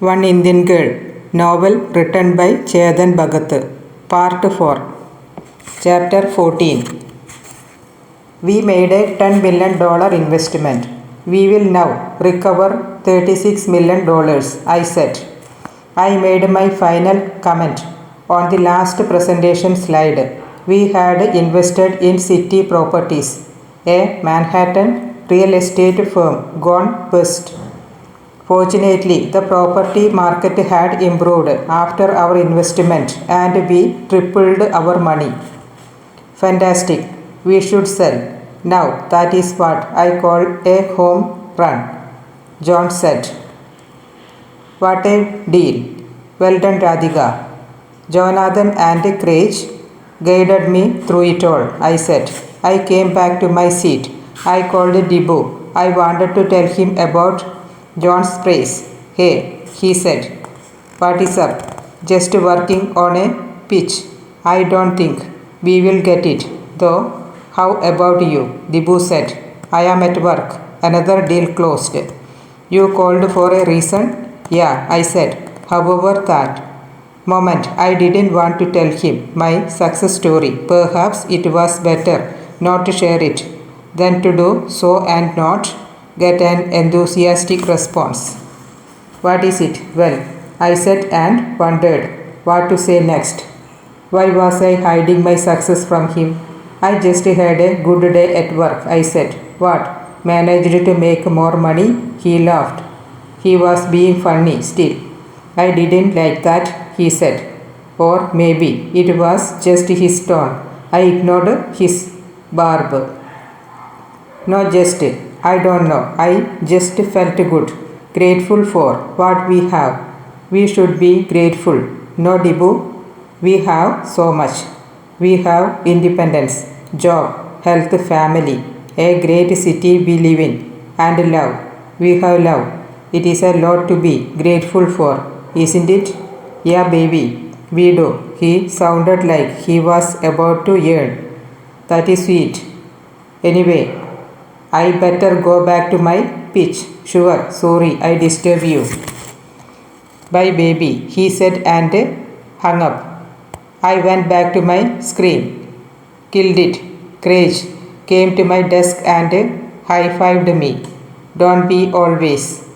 One Indian Girl, novel written by Chetanbhagat, Part 4, Chapter 14. We made a $10 million investment. We will now recover $36 million, I said. I made my final comment on the last presentation slide. We had invested in City Properties, a Manhattan real estate firm gone bust. Fortunately, the property market had improved after our investment and we tripled our money. Fantastic. We should sell. Now that is what I call a home run, John said. What a deal. Well done, Radhika. Jonathan and Craig guided me through it all, I said. I came back to my seat. I called Dibu. I wanted to tell him about John's praise. Hey, he said. What is up? Just working on a pitch. I don't think we will get it, though. How about you? Dibu said. I am at work. Another deal closed. You called for a reason? Yeah, I said. However, that moment I didn't want to tell him my success story. Perhaps it was better not to share it than to do so and not get an enthusiastic response. What is it? Well, I said and wondered what to say next. Why was I hiding my success from him? I just had a good day at work, I said. What? Managed to make more money? He laughed. He was being funny still. I didn't like that, he said. Or maybe it was just his tone. I ignored his barb. No, just, I don't know. I just felt good. Grateful for what we have. We should be grateful. No, Dibu? We have so much. We have independence, job, health, family, a great city we live in, and love. We have love. It is a lot to be grateful for, isn't it? Yeah, baby, we do. He sounded like he was about to yearn. That is sweet. Anyway, I better go back to my pitch. Sure, sorry, I disturb you. Bye, baby, he said and hung up. I went back to my screen. Killed it. Craig came to my desk and high-fived me. Don't be always.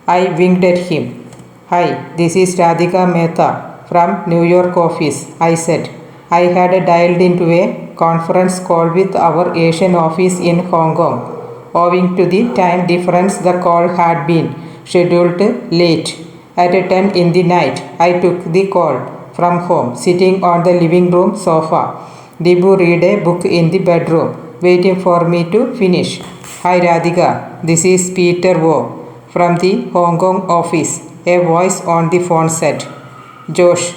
I winked at him. Hi, this is Radhika Mehta from New York office, I said. I had dialed into a conference call with our Asian office in Hong Kong. Owing to the time difference, the call had been scheduled late. At 10 in the night, I took the call from home, sitting on the living room sofa. Dibu read a book in the bedroom, waiting for me to finish. Hi Radhika, this is Peter Wu from the Hong Kong office, a voice on the phone said. Josh,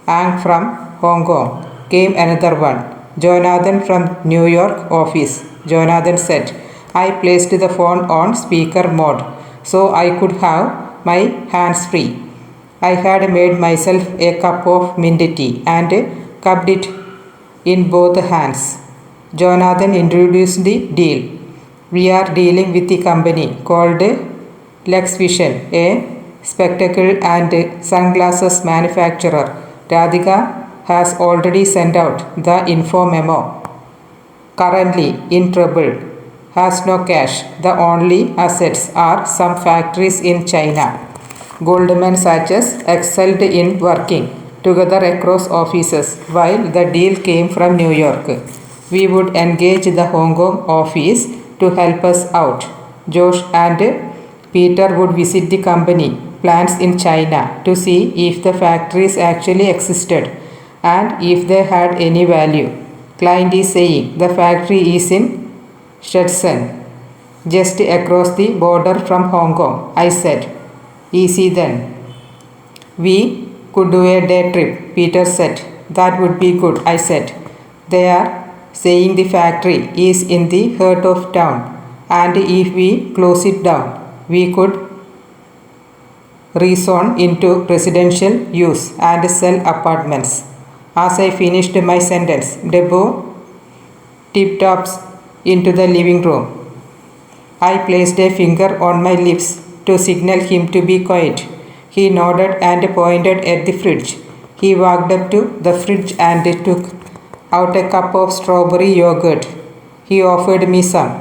Ang from Hong Kong, came another one. Jonathan from New York office, Jonathan said. I placed the phone on speaker mode so I could have my hands free. I had made myself a cup of mint tea and cupped it in both hands. Jonathan introduced the deal. We are dealing with a company called Lex Vision, a spectacle and sunglasses manufacturer. Radhika has already sent out the info memo. Currently in trouble. Has no cash. The only assets are some factories in China. Goldman Sachs excelled in working together across offices while the deal came from New York. We would engage the Hong Kong office to help us out. Josh and Peter would visit the company plants in China to see if the factories actually existed and if they had any value. Client is saying the factory is in Shenzhen, just across the border from Hong Kong, I said. Easy then. We could do a day trip, Peter said. That would be good, I said. They are saying the factory is in the heart of town, and if we close it down, we could rezone into residential use and sell apartments. As I finished my sentence, Debu tiptoes into the living room. I placed a finger on my lips to signal him to be quiet. He nodded and pointed at the fridge. He walked up to the fridge and took out a cup of strawberry yogurt. He offered me some.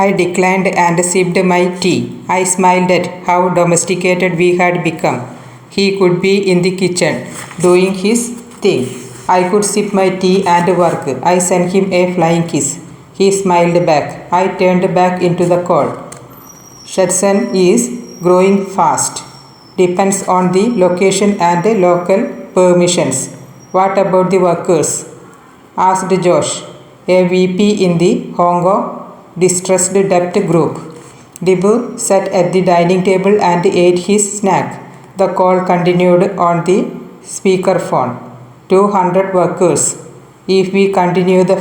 I declined and sipped my tea. I smiled at how domesticated we had become. He could be in the kitchen, doing his thing. I could sip my tea and work. I sent him a flying kiss. He smiled back. I turned back into the cold. Chetan is growing fast. Depends on the location and the local permissions. What about the workers? Asked Josh, a VP in the Hong Kong distressed debt group. Dibu sat at the dining table and ate his snack. The call continued on the speakerphone. 200 workers. If we continue the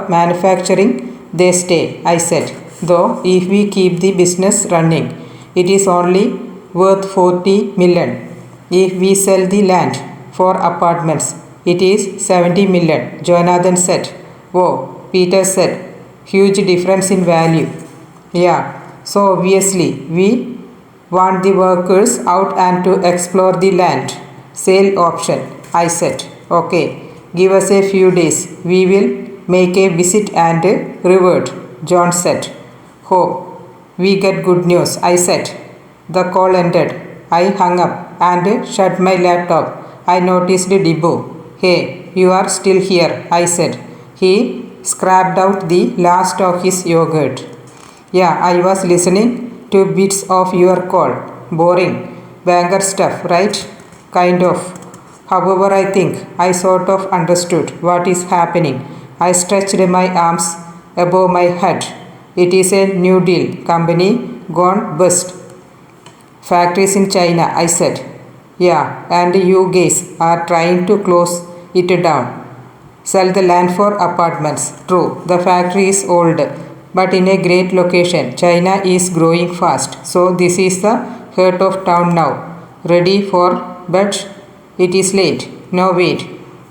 manufacturing, they stay, I said. Though if we keep the business running, it is only worth 40 million. If we sell the land for apartments, it is 70 million, Jonathan said. Oh, Peter said. Huge difference in value. Yeah, so obviously we want the workers out and to explore the land. Sale option, I said. Okay, give us a few days. We will make a visit and revert, John said. Hope we get good news, I said. The call ended. I hung up and shut my laptop. I noticed Dibu. Hey, you are still here, I said. He scraped out the last of his yogurt. Yeah, I was listening to bits of your call. Boring. Banker stuff, right? Kind of. However, I think I sort of understood what is happening. I stretched my arms above my head. It is a New Deal company gone bust. Factories in China, I said. Yeah, and you guys are trying to close it down. Sell the land for apartments. True, the factory is old, but in a great location. China is growing fast, so this is the heart of town now. Ready for bed? It is late. No, wait.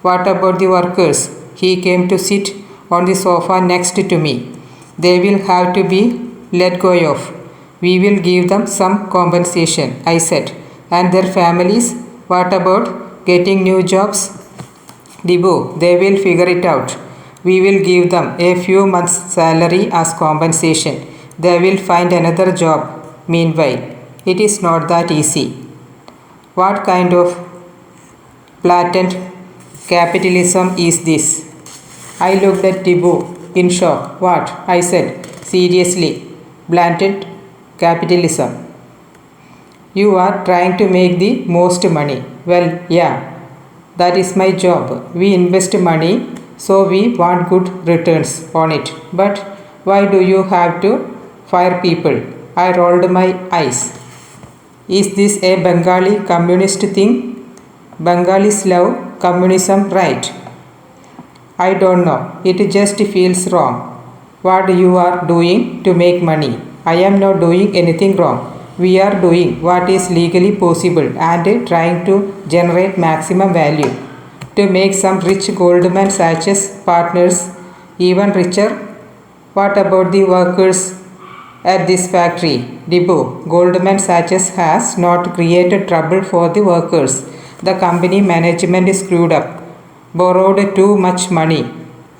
What about the workers? He came to sit on the sofa next to me. They will have to be let go of. We will give them some compensation, I said. And their families? What about getting new jobs? Dibu, they will figure it out. We will give them a few months' salary as compensation. They will find another job. Meanwhile, it is not that easy. What kind of blatant capitalism is this? I looked at Dibu in shock. What? I said. Seriously, blatant capitalism. You are trying to make the most money. Well, yeah. That is my job. We invest money, so we want good returns on it. But why do you have to fire people? I rolled my eyes. Is this a Bengali communist thing? Bengalis love communism, right? I don't know. It just feels wrong. What you are doing to make money? I am not doing anything wrong. We are doing what is legally possible and trying to generate maximum value to make some rich Goldman Sachs partners even richer. What about the workers at this factory? Dibu, Goldman Sachs has not created trouble for the workers. The company management screwed up, borrowed too much money,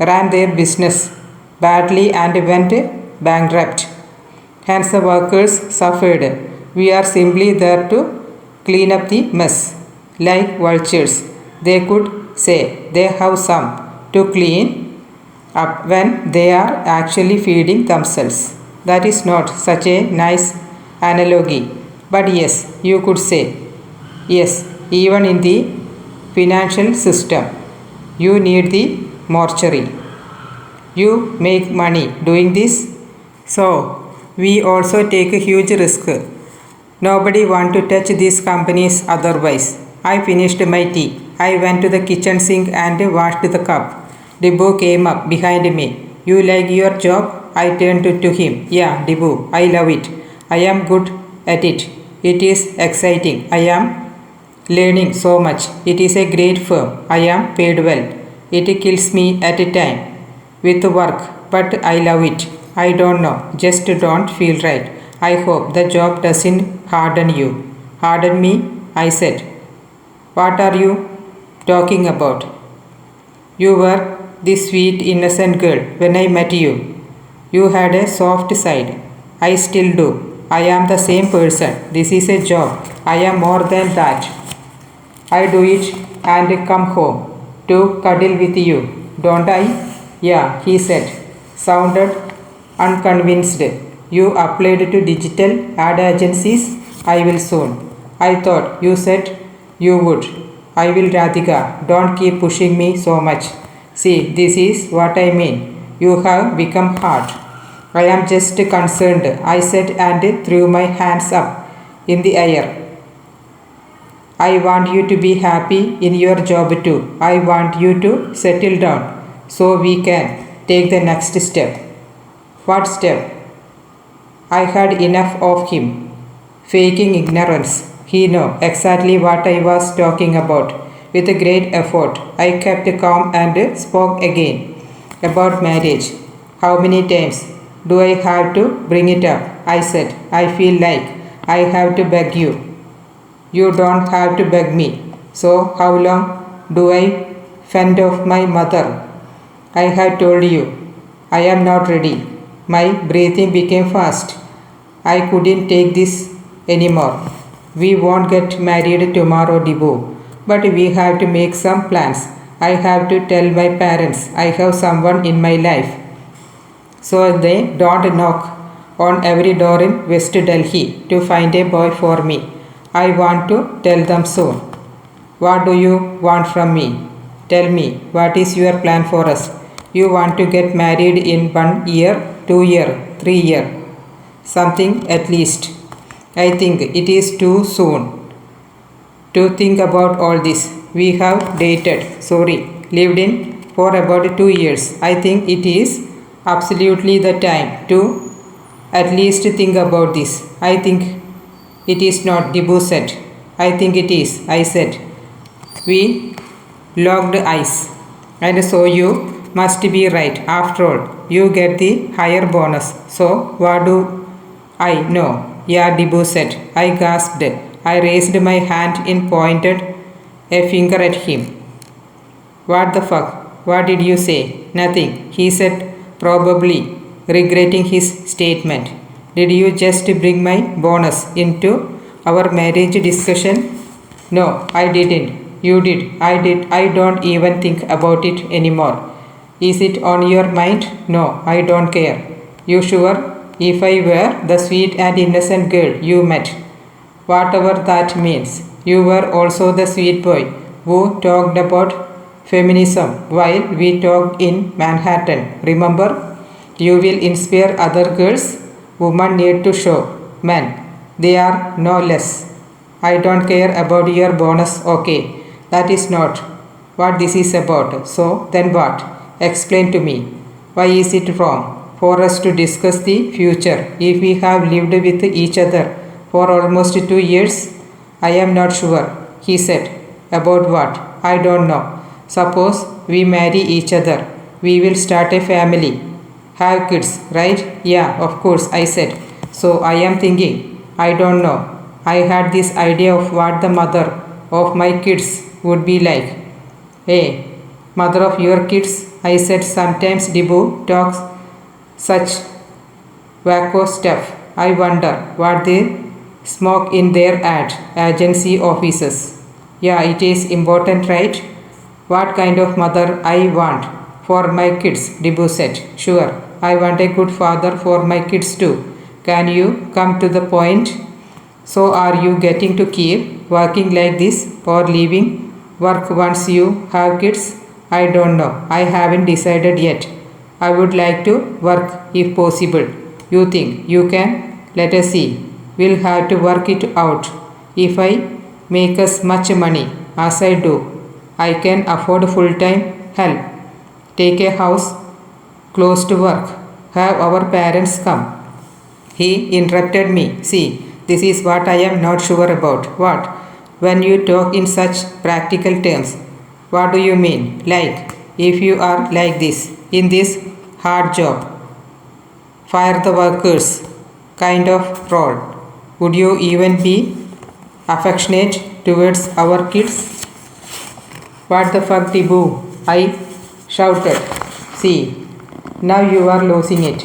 ran their business badly and went bankrupt. Hence the workers suffered. We are simply there to clean up the mess. Like vultures, they could say they have some to clean up when they are actually feeding themselves. That is not such a nice analogy. But yes, you could say. Yes, even in the financial system, you need the mortuary. You make money doing this, so we also take a huge risk. Nobody want to touch these companies otherwise. I finished my tea. I went to the kitchen sink and washed the cup. Dibu came up behind me. You like your job? I turned to him. Yeah, Dibu, I love it. I am good at it. It is exciting. I am learning so much. It is a great firm. I am paid well. It kills me at a time with work, but I love it. I don't know, just don't feel right. I hope the job doesn't harden you. Harden me? I said. What are you talking about? You were this sweet, innocent girl when I met you. You had a soft side. I still do. I am the same person. This is a job. I am more than that. I do it and come home to cuddle with you, don't I? Yeah, he said. Sounded unconvinced. You applied to digital ad agencies? I will soon. I thought you said you would. I will, Radhika. Don't keep pushing me so much. See, this is what I mean. You have become hard. I am just concerned, I said and threw my hands up in the air. I want you to be happy in your job too. I want you to settle down so we can take the next step. What step? I had enough of him. Faking ignorance. He knew exactly what I was talking about. With a great effort, I kept calm and spoke again about marriage. How many times do I have to bring it up? I said. I feel like I have to beg you. You don't have to beg me. So how long do I fend off my mother? I have told you. I am not ready. My breathing became fast. I couldn't take this anymore. We won't get married tomorrow, Dibu. But we have to make some plans. I have to tell my parents I have someone in my life, so they don't knock on every door in West Delhi to find a boy for me. I want to tell them soon. What do you want from me? Tell me, what is your plan for us? You want to get married in 1 year, 2 year, 3 year, something at least. I think it is too soon to think about all this. We have lived in for about 2 years. I think it is absolutely the time to at least think about this. I think it is not, Dibu said. I think it is, I said. We locked eyes. And so you must be right. After all, you get the higher bonus. So what do I know? Yeah, Dibu said. I gasped. I raised my hand and pointed a finger at him. What the fuck? What did you say? Nothing, he said, probably regretting his statement. Did you just bring my bonus into our marriage discussion? No, I didn't. You did. I did. I don't even think about it anymore. Is it on your mind? No, I don't care. You sure? If I were the sweet and innocent girl you met, whatever that means, you were also the sweet boy who talked about feminism while we talked in Manhattan. Remember? You will inspire other girls. Women need to show men they are no less. I don't care about your bonus, okay? That is not what this is about. So then what? Explain to me. Why is it wrong for us to discuss the future if we have lived with each other for almost 2 years? I am not sure, he said. About what? I don't know. Suppose we marry each other. We will start a family. Have kids, right? Yeah, of course, I said. So I am thinking, I don't know. I had this idea of what the mother of my kids would be like. Hey, mother of your kids, I said. Sometimes Dibu talks such wacko stuff. I wonder what they smoke in their ad agency offices. Yeah, it is important, right? What kind of mother I want for my kids, Dibu said. Sure, I want a good father for my kids too. Can you come to the point? So are you getting to keep working like this or leaving work once you have kids? I don't know. I haven't decided yet. I would like to work if possible. You think you can? Let us see. We'll have to work it out. If I make as much money as I do, I can afford full-time help. Take a house close to work. Have our parents come. He interrupted me. See, this is what I am not sure about. What? When you talk in such practical terms, what do you mean? Like, if you are like this, in this hard job, fire the workers kind of role, would you even be affectionate towards our kids? What the fuck, Tibu? I shouted. See, now you are losing it.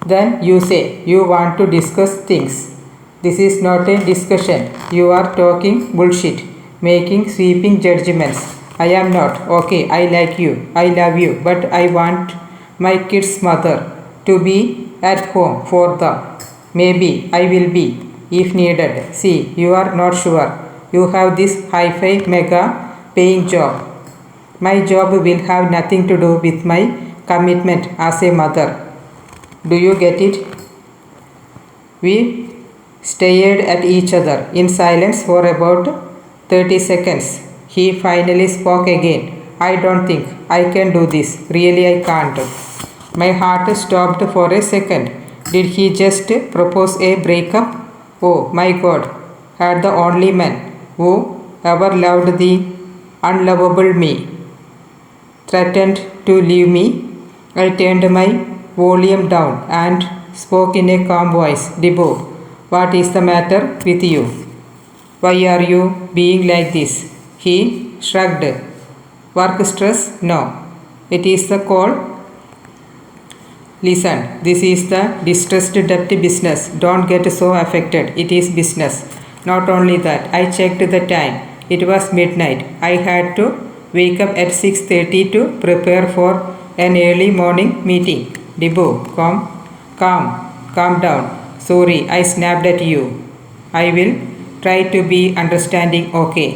Then you say you want to discuss things. This is not a discussion. You are talking bullshit, making sweeping judgments. I am not. Okay, I like you. I love you. But I want my kid's mother to be at home for them. Maybe I will be if needed. See, you are not sure. You have this hi-fi mega paying job. My job will have nothing to do with my commitment as a mother. Do you get it? We stared at each other in silence for about 30 seconds. He finally spoke again. I don't think I can do this. Really, I can't. My heart stopped for a second. Did he just propose a breakup? Oh my God. Had the only man who ever loved the unlovable me threatened to leave me? I turned my volume down and spoke in a calm voice. Debo, what is the matter with you? Why are you being like this? He shrugged. Work stress? No. It is the call. Listen, this is the distressed debt business. Don't get so affected. It is business. Not only that, I checked the time. It was midnight. I had to wake up at 6:30 to prepare for an early morning meeting. Debo, calm down. Sorry, I snapped at you. I will try to be understanding, okay?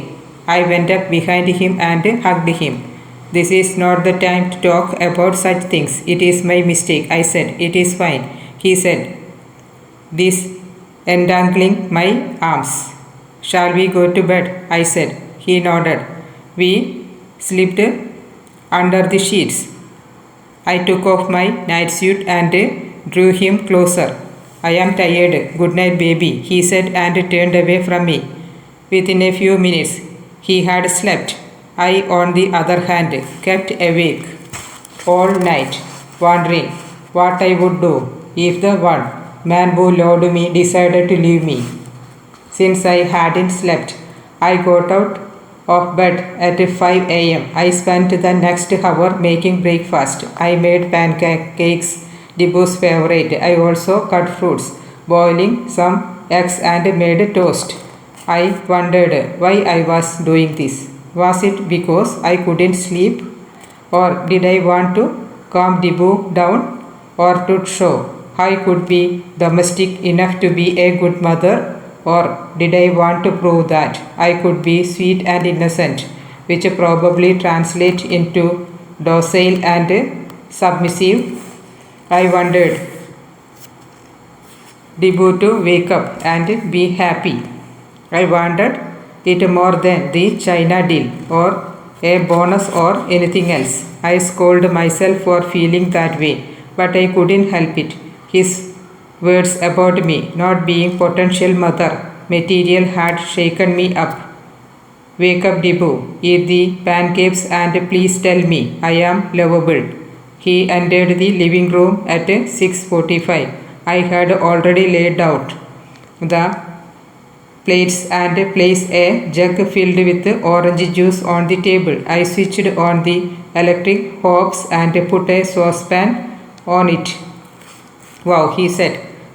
I went up behind him and hugged him. This is not the time to talk about such things. It is my mistake, I said. It is fine, he said, this entangling my arms. Shall we go to bed? I said. He nodded. We slipped under the sheets. I took off my night suit and drew him closer. I am tired. Good night, baby, he said and turned away from me. Within a few minutes, he had slept. I, on the other hand, kept awake all night, wondering what I would do if the one man who loved me decided to leave me. Since I hadn't slept, I got out of bed at 5 a.m. I spent the next hour making breakfast. I made pancakes, Debo's favorite. I also cut fruits, boiling some eggs and made toast. I wondered why I was doing this. Was it because I couldn't sleep? Or did I want to calm Debo down? Or to show I could be domestic enough to be a good mother? Or did I want to prove that I could be sweet and innocent, which probably translates into docile and submissive? I wanted Debo to wake up and be happy. I wanted it more than the China deal or a bonus or anything else. I scolded myself for feeling that way, but I couldn't help it. His words about me not being potential mother material had shaken me up. Wake up, Debo. Eat the pancakes and please tell me I am lovable. He entered the living room at 6:45. I had already laid out the plates and placed a jug filled with orange juice on the table. I switched on the electric hobs and put a saucepan on it. Wow, he said,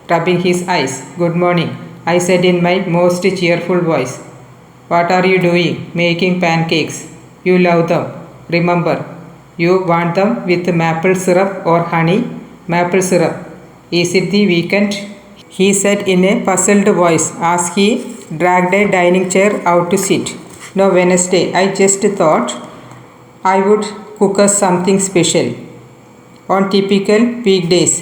rubbing his eyes. Good morning, I said in my most cheerful voice. What are you doing? Making pancakes. You love them. Remember, you want them with maple syrup or honey? Maple syrup. Is it the weekend? He said in a puzzled voice as he dragged a dining chair out to sit. No, Wednesday. I just thought I would cook us something special. On typical weekdays,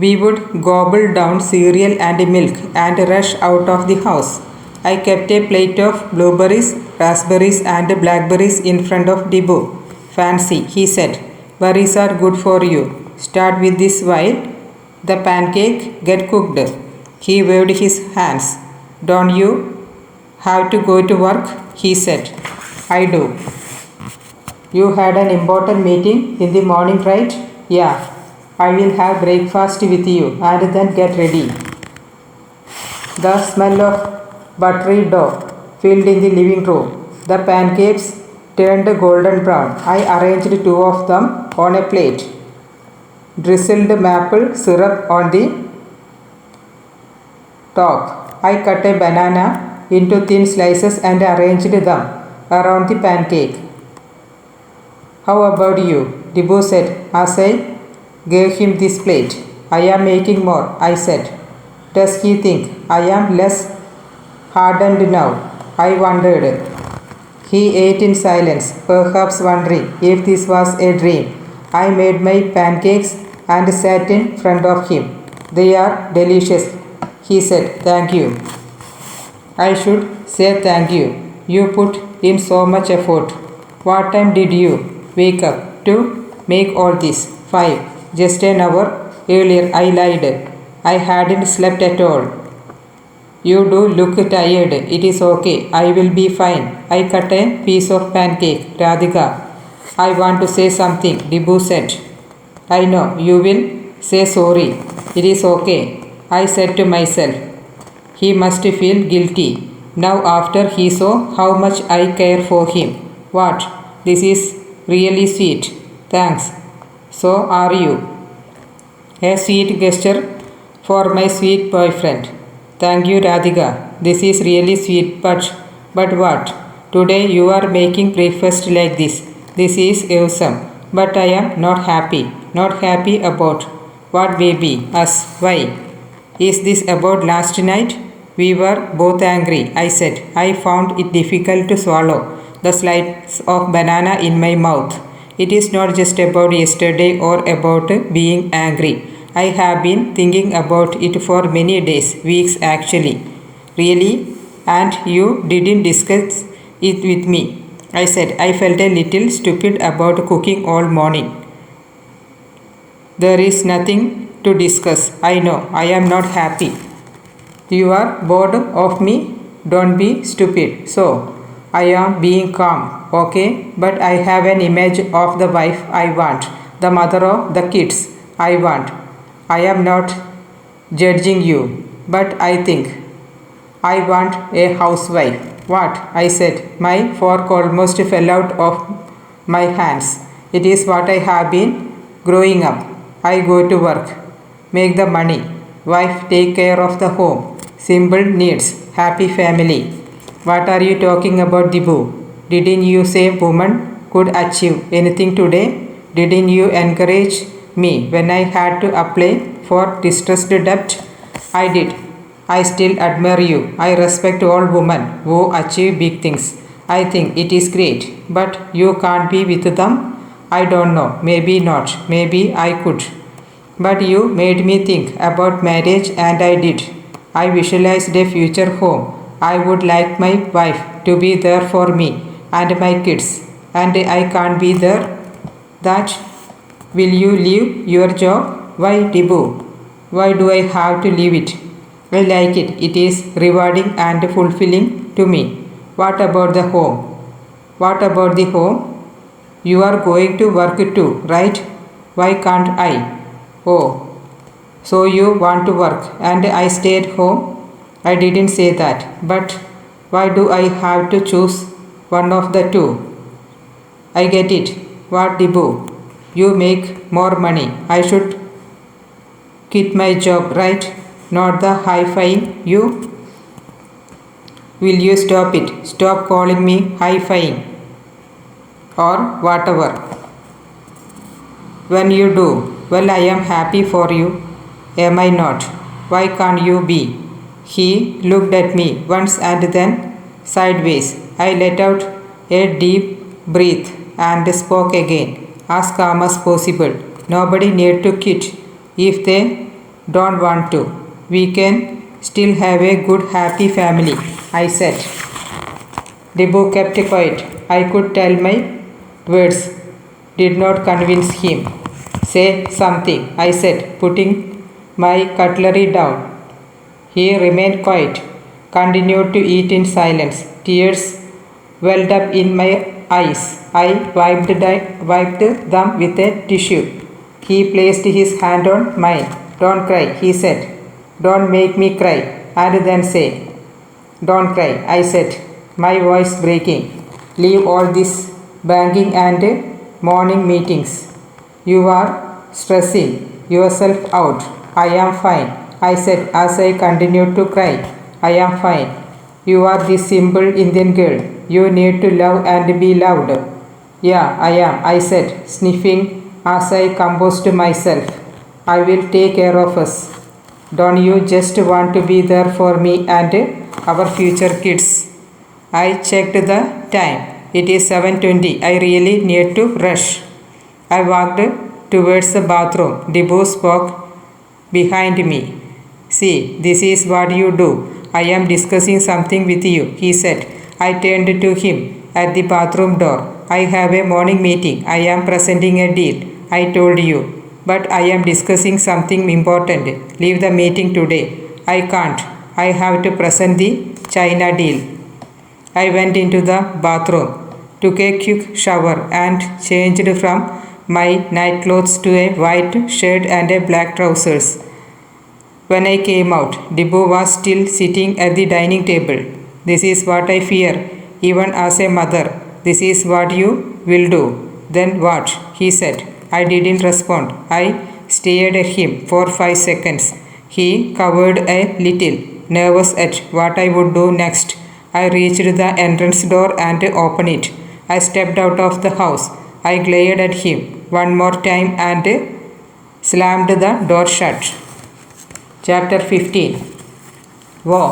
we would gobble down cereal and milk and rush out of the house. I kept a plate of blueberries, raspberries and blackberries in front of Debo. Fancy, he said. Berries are good for you. Start with this while the pancake get cooked. He waved his hands. Don't you have to go to work? He said. I do. You had an important meeting in the morning, right? Yeah. I will have breakfast with you and then get ready. The smell of buttery dough filled in the living room. The pancakes turned golden brown. I arranged two of them on a plate. Drizzled maple syrup on the top. I cut a banana into thin slices and arranged them around the pancake. How about you? Dibu said as I gave him this plate. I am making more, I said. Does he think I am less hardened now? I wondered. He ate in silence, perhaps wondering if this was a dream. I made my pancakes and sat in front of him. They are delicious, he said. Thank you. I should say thank you. You put in so much effort. What time did you wake up to make all this? 5. Just an hour earlier, I lied. I hadn't slept at all. You do look tired. It is okay. I will be fine. I cut a piece of pancake. Radhika, I want to say something, Dibu said. I know. You will say sorry. It is okay, I said to myself. He must feel guilty now after he saw how much I care for him. What? This is really sweet. Thanks. So are you. A sweet gesture for my sweet boyfriend. Thank you, Radhika. This is really sweet, but what? Today you are making breakfast like this. This is awesome. But I am not happy. Not happy about what, baby? Us. Why? Is this about last night? We were both angry, I said. I found it difficult to swallow the slice of banana in my mouth. It is not just about yesterday or about being angry. I have been thinking about it for many days, weeks actually. Really? And you didn't discuss it with me? I said. I felt a little stupid about cooking all morning. There is nothing to discuss. I know. I am not happy. You are bored of me? Don't be stupid. So, I am being calm, okay? But I have an image of the wife I want, the mother of the kids I want. I am not judging you, but I think I want a housewife. What? I said. My fork almost fell out of my hands. It is what I have been growing up. I go to work, make the money, wife take care of the home, simple needs, happy family. What are you talking about, Dibu? Didn't you say woman could achieve anything today? Didn't you encourage me when I had to apply for distressed debt? I did. I still admire you. I respect all women who achieve big things. I think it is great. But you can't be with them? I don't know. Maybe not. Maybe I could. But you made me think about marriage and I did. I visualized a future home. I would like my wife to be there for me and my kids. And I can't be there. That. Will you leave your job? Why, Dibu? Why do I have to leave it? I like it. It is rewarding and fulfilling to me. What about the home? What about the home? You are going to work too, right? Why can't I? Oh, so you want to work and I stayed home? I didn't say that. But why do I have to choose one of the two? I get it. What, Dibu? You make more money. I should quit my job, right? Not the high-fiving you. Will you stop it? Stop calling me high-fiving or whatever. When you do, well, I am happy for you. Am I not? Why can't you be? He looked at me once and then sideways. I let out a deep breath and spoke again, as calm as possible. Nobody need to quit if they don't want to. We can still have a good happy family, I said. Dibu kept quiet. I could tell my words did not convince him. Say something, I said, putting my cutlery down. He remained quiet, continued to eat in silence. Tears welled up in my eyes. I wiped them with a tissue. He placed his hand on mine. Don't cry, he said. Don't make me cry. And then say, Don't cry, I said, my voice breaking. Leave all this banking and morning meetings. You are stressing yourself out. I am fine, I said as I continued to cry. I am fine. You are this simple Indian girl. You need to love and be loved. Yeah, I am, I said, sniffing as I composed myself. I will take care of us. Don't you just want to be there for me and our future kids? I checked the time. It is 7:20. I really need to rush. I walked towards the bathroom. Debo spoke behind me. See, this is what you do. I am discussing something with you, he said. I turned to him at the bathroom door. I have a morning meeting. I am presenting a deal, I told you. But I am discussing something important. Leave the meeting today. I can't. I have to present the China deal. I went into the bathroom, took a quick shower and changed from my nightclothes to a white shirt and a black trousers. When I came out, Debo was still sitting at the dining table. This is what I fear, even as a mother. This is what you will do. Then what? He said. I didn't respond. I stared at him for 5 seconds. He cowered a little, nervous at what I would do next. I reached the entrance door and opened it. I stepped out of the house. I glared at him one more time and slammed the door shut. Chapter 15. Wow,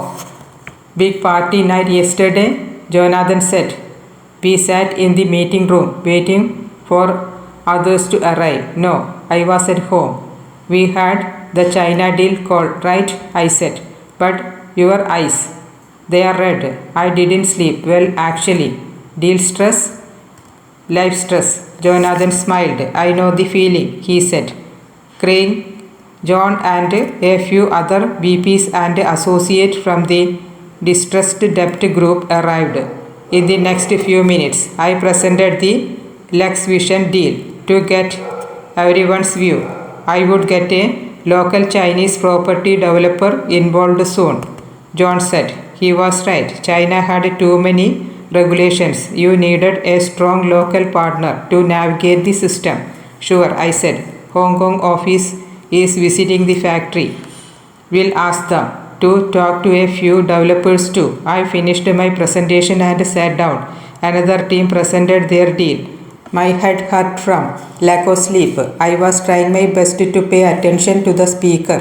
big party night yesterday, Jonathan said. We sat in the meeting room waiting for others to arrive. No, I was at home. We had the China deal call, right? I said. But your eyes, they are red. I didn't sleep well actually. Deal stress? Life stress. Jonathan smiled. I know the feeling, he said. Crane, John and a few other VPs and associates from the distressed debt group arrived. In the next few minutes, I presented the Lex Vision deal to get everyone's view. I would get a local Chinese property developer involved soon, John said. He was right. China had too many regulations. You needed a strong local partner to navigate the system. Sure, I said. Hong Kong office is visiting the factory. We'll ask them to talk to a few developers too. I finished my presentation and sat down. Another team presented their deal. My head hurt from lack of sleep. I was trying my best to pay attention to the speaker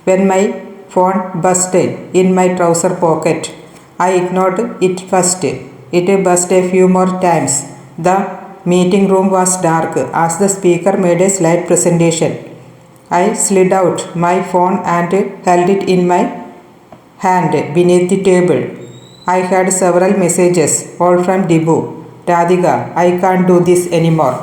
when my phone buzzed in my trouser pocket. I ignored it first. It buzzed a few more times. The meeting room was dark as the speaker made a slide presentation. I slid out my phone and held it in my hand beneath the table. I had several messages, all from Debo. Radhika, I can't do this anymore.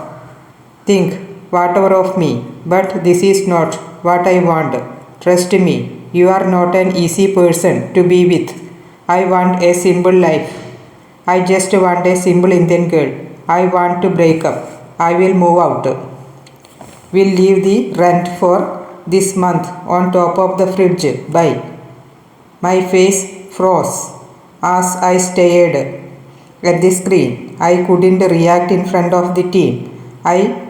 Think whatever of me, but this is not what I want. Trust me, you are not an easy person to be with. I want a simple life. I just want a simple Indian girl. I want to break up. I will move out. We'll leave the rent for this month on top of the fridge. Bye. My face froze as I stared at the screen. I couldn't react in front of the team. I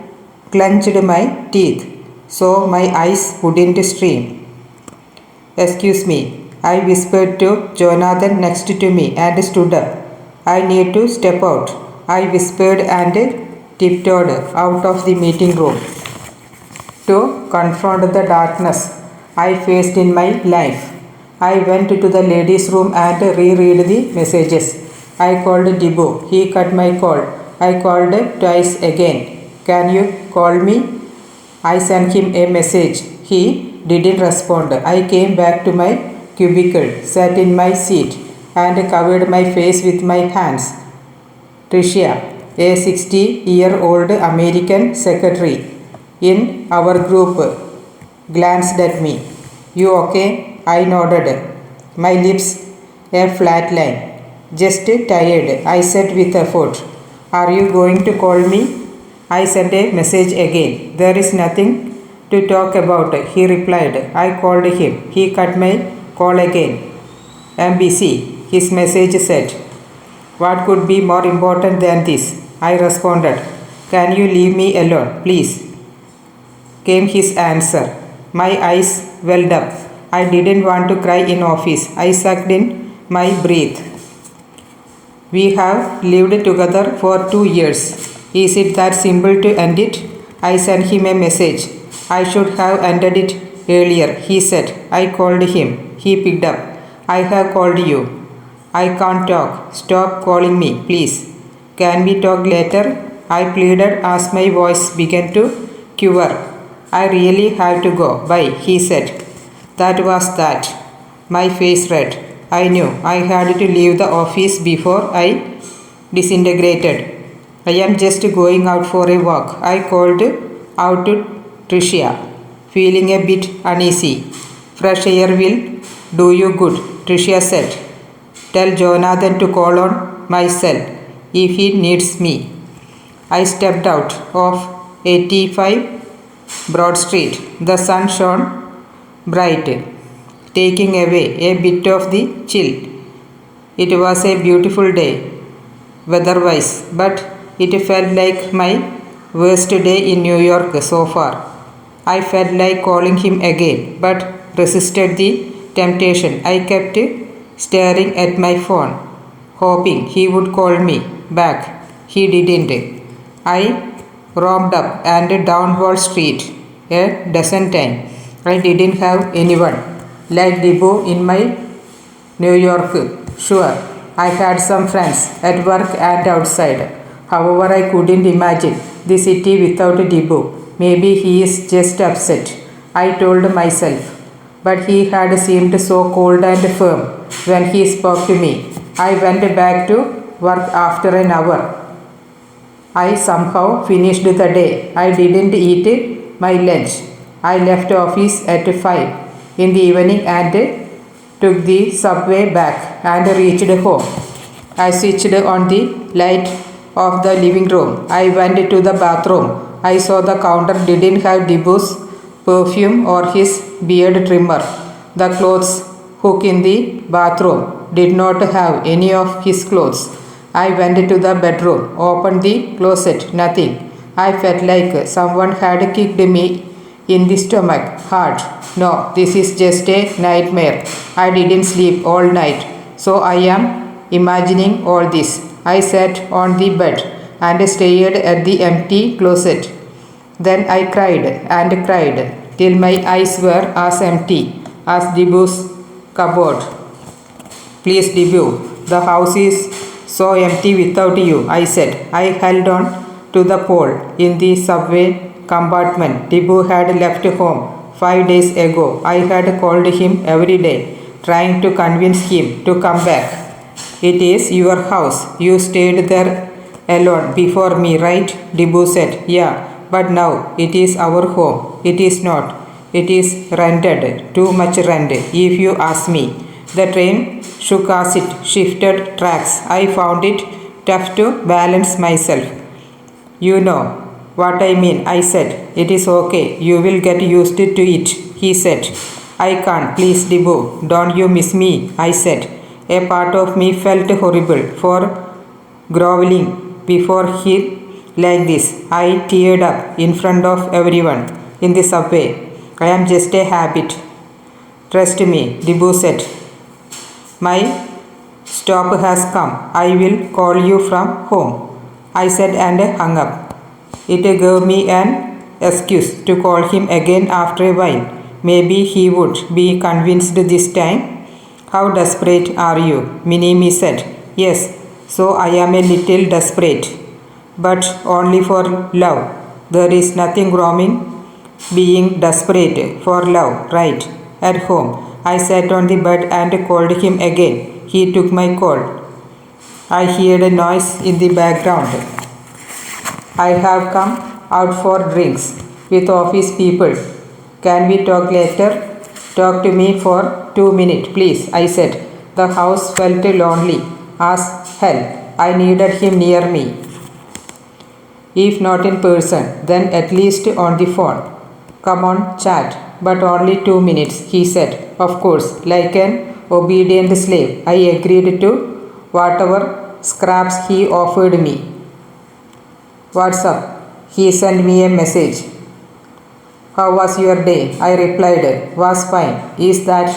clenched my teeth so my eyes wouldn't stream. Excuse me, I whispered to Jonathan next to me and stood up. I need to step out, I whispered and tiptoed out of the meeting room to confront the darkness I faced in my life. I went to the ladies' room and reread the messages. I called Debo. He cut my call. I called twice again. Can you call me? I sent him a message. He didn't respond. I came back to my cubicle, sat in my seat, and covered my face with my hands. Tricia, a 60-year-old American secretary in our group, glanced at me. You okay? I nodded. My lips a flat line. Just tired, I said with effort. Are you going to call me? I sent a message again. There is nothing to talk about, he replied. I called him. He cut my call again. I'm busy. His message said. What could be more important than this? I responded. Can you leave me alone, please? Came his answer. My eyes welled up. I didn't want to cry in office. I sucked in my breath. We have lived together for 2 years. Is it that simple to end it? I sent him a message. I should have ended it earlier, he said. I called him. He picked up. I have called you. I can't talk. Stop calling me, please. Can we talk later? I pleaded as my voice began to quiver. I really have to go. Bye, he said. That was that. My face red. I knew I had to leave the office before I disintegrated. I am just going out for a walk. I called out to Tricia, feeling a bit uneasy. Fresh air will do you good, Tricia said. Tell Jonathan to call on my cell if he needs me. I stepped out of 85 Broad Street. The sun shone bright, taking away a bit of the chill. It was a beautiful day, weather-wise, but it felt like my worst day in New York so far. I felt like calling him again, but resisted the temptation. I kept staring at my phone, hoping he would call me back. He didn't. I roamed up and down Wall Street a dozen times. I didn't have anyone like Debo in my New York. Sure, I had some friends at work and outside. However, I couldn't imagine the city without Debo. Maybe he is just upset, I told myself. But he had seemed so cold and firm when he spoke to me. I went back to work after an hour. I somehow finished the day. I didn't eat my lunch. I left office at 5 in the evening and took the subway back and reached home. I switched on the light of the living room. I went to the bathroom. I saw the counter didn't have Debo's perfume or his beard trimmer. The clothes hook in the bathroom did not have any of his clothes. I went to the bedroom, opened the closet, nothing. I felt like someone had kicked me in the stomach, hard. No, this is just a nightmare. I didn't sleep all night, so I am imagining all this. I sat on the bed and stared at the empty closet. Then I cried and cried till my eyes were as empty as Debo's cupboard. Please, Debo, the house is so empty without you, I said. I held on to the pole in the subway compartment. Debo had left home 5 days ago. I had called him every day, trying to convince him to come back. It is your house. You stayed there alone before me, right? Debo said. Yeah, but now it is our home. It is not. It is rented. Too much rent, if you ask me. The train shook as it shifted tracks. I found it tough to balance myself. You know what I mean, I said. It is okay. You will get used to it, he said. I can't. Please, Debo, don't you miss me, I said. A part of me felt horrible for groveling before him like this. I teared up in front of everyone in the subway. I am just a habit. Trust me, Debo said. My stop has come. I will call you from home, I said and hung up. It gave me an excuse to call him again after a while. Maybe he would be convinced this time. How desperate are you? Minimi said. Yes, so I am a little desperate, but only for love. There is nothing wrong in being desperate for love, right? At home, I sat on the bed and called him again. He took my call. I heard a noise in the background. I have come out for drinks with office people. Can we talk later? Talk to me for 2 minutes, please, I said. The house felt lonely as hell. I needed him near me. If not in person, then at least on the phone. Come on, chat, but only 2 minutes, he said. Of course, like an obedient slave. I agreed to whatever scraps he offered me. What's up? He sent me a message. How was your day? I replied, was fine. Is that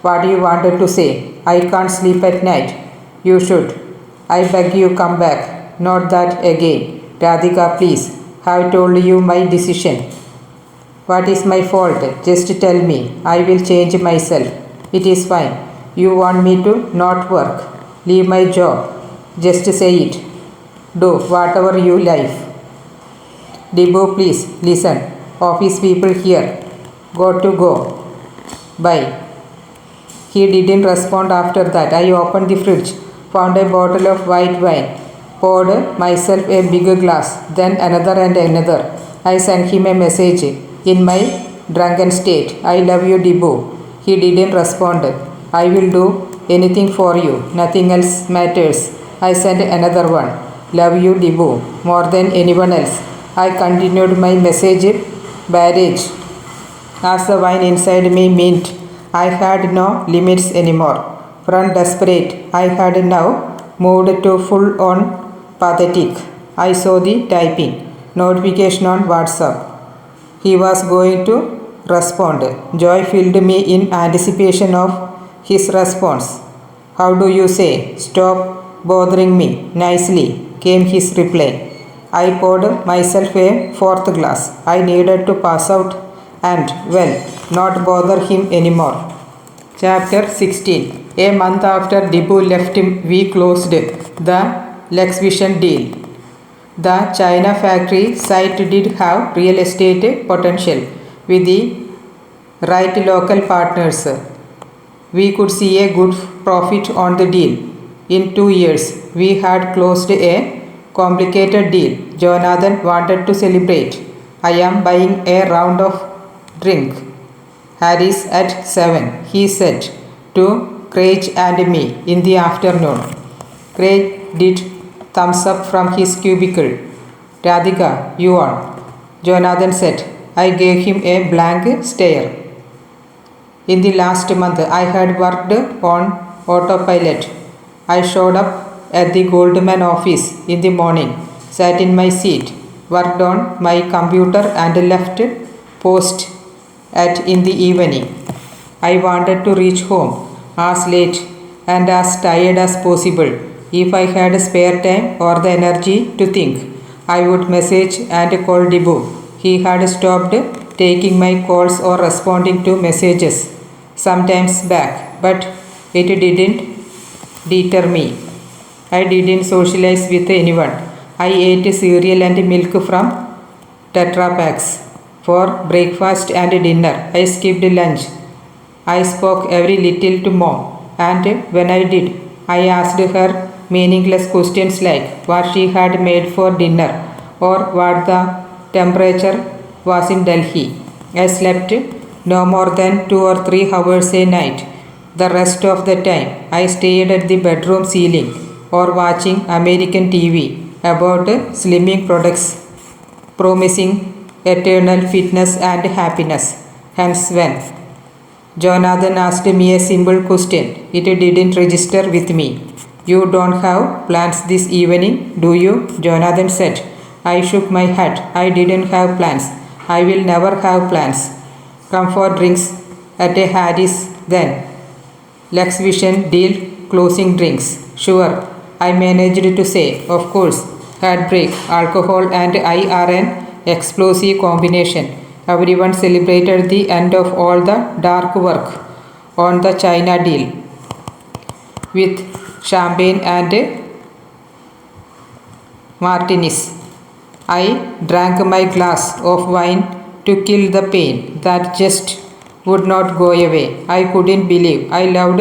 what you wanted to say? I can't sleep at night. You should. I beg you, come back. Not that again. Radhika, please. Have told you my decision. What is my fault? Just tell me. I will change myself. It is fine. You want me to not work? Leave my job. Just say it. Do whatever you like. Debo, please listen. Office people here. Got to go. Bye. He didn't respond after that. I opened the fridge, found a bottle of white wine, poured myself a big glass, then another and another. I sent him a message in my drunken state. I love you, Debo. He didn't respond. I will do anything for you. Nothing else matters. I sent another one. Love you, Debo, more than anyone else. I continued my message barrage as the wine inside me meant I had no limits anymore. From desperate, I had now moved to full-on pathetic. I saw the typing notification on WhatsApp. He was going to respond. Joy filled me in anticipation of his response. How do you say? Stop bothering me. Nicely, came his reply. I poured myself a fourth glass. I needed to pass out and, well, not bother him anymore. Chapter 16. A month after Debo left him, we closed the LexVision deal. The China factory site did have real estate potential. With the right local partners, we could see a good profit on the deal. In 2 years, we had closed a complicated deal. Jonathan wanted to celebrate. I am buying a round of drink. Harris at 7, he said to Craig and me in the afternoon. Craig did thumbs up from his cubicle. Radhika, you on? Jonathan said. I gave him a blank stare. In the last month, I had worked on autopilot. I showed up at the Goldman office in the morning, sat in my seat, worked on my computer and left post in the evening. I wanted to reach home as late and as tired as possible. If I had spare time or the energy to think, I would message and call Debo. He had stopped taking my calls or responding to messages sometimes back, but it didn't deter me. I didn't socialize with anyone. I ate cereal and milk from Tetra Packs for breakfast and dinner. I skipped lunch. I spoke every little to Mom, and when I did, I asked her meaningless questions like what she had made for dinner or what the temperature was in Delhi. I slept no more than 2 or 3 hours a night. The rest of the time, I stayed at the bedroom ceiling or watching American TV about slimming products promising eternal fitness and happiness. Hence, when Jonathan asked me a simple question, it didn't register with me. You don't have plans this evening, do you? Jonathan said. I shook my head. I didn't have plans. I will never have plans. Come for drinks at a Harris then. LexVision deal closing drinks. Sure, I managed to say. Of course, heartbreak, alcohol and I are an explosive combination. Everyone celebrated the end of all the dark work on the China deal with champagne and martinis. I drank my glass of wine to kill the pain that just would not go away. I couldn't believe I loved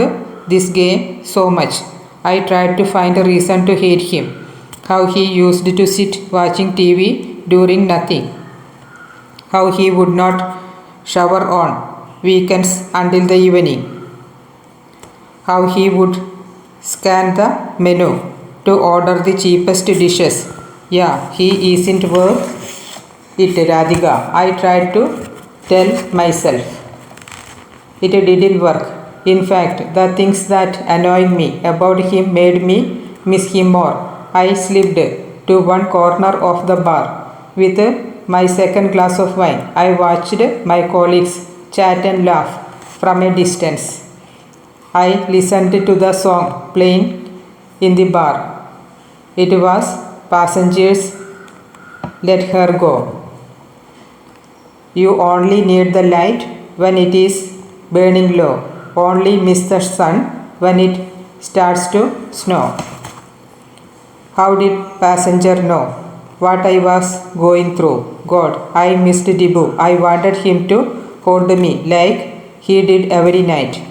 this guy so much. I tried to find a reason to hate him. How he used to sit watching TV during nothing. How he would not shower on weekends until the evening. How he would scan the menu to order the cheapest dishes. Yeah, he isn't worth it, Radhika. I tried to tell myself. It didn't work. In fact, the things that annoyed me about him made me miss him more. I slipped to one corner of the bar with my second glass of wine. I watched my colleagues chat and laugh from a distance. I listened to the song playing in the bar. It was Passengers, Let Her Go. You only need the light when it is burning low. Only miss the sun when it starts to snow. How did Passenger know what I was going through? God, I missed Dibu. I wanted him to hold me like he did every night.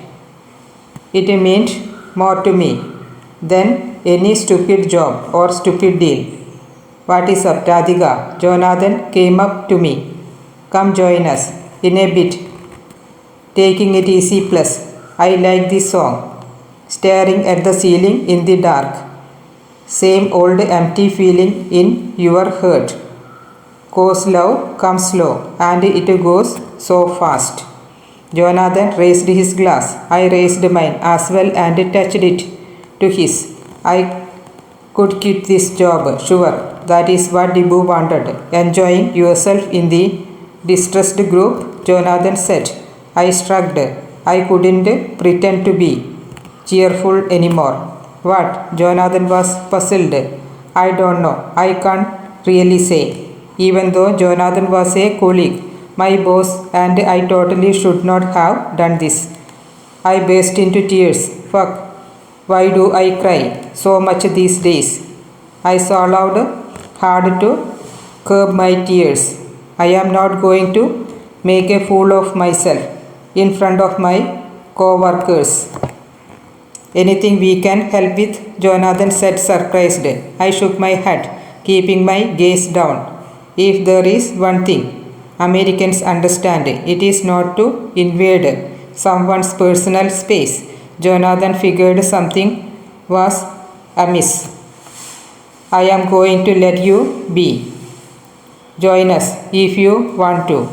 It meant more to me than any stupid job or stupid deal. What is up, Radhika? Jonathan came up to me. Come join us in a bit. Taking it easy plus. I like this song. Staring at the ceiling in the dark. Same old empty feeling in your heart. Cause love comes slow and it goes so fast. Jonathan raised his glass. I raised mine as well and touched it to his. I could quit this job, sure. That is what Dibu wanted. Enjoying yourself in the distressed group, Jonathan said. I shrugged. I couldn't pretend to be cheerful anymore. What? Jonathan was puzzled. I don't know. I can't really say. Even though Jonathan was a colleague, my boss, and I totally should not have done this. I burst into tears. Fuck. Why do I cry so much these days? I swallowed hard to curb my tears. I am not going to make a fool of myself in front of my co-workers. Anything we can help with? Jonathan said, surprised. I shook my head, keeping my gaze down. If there is one thing Americans understand, it is not to invade someone's personal space. Jonathan figured something was amiss. I am going to let you be. Join us if you want to.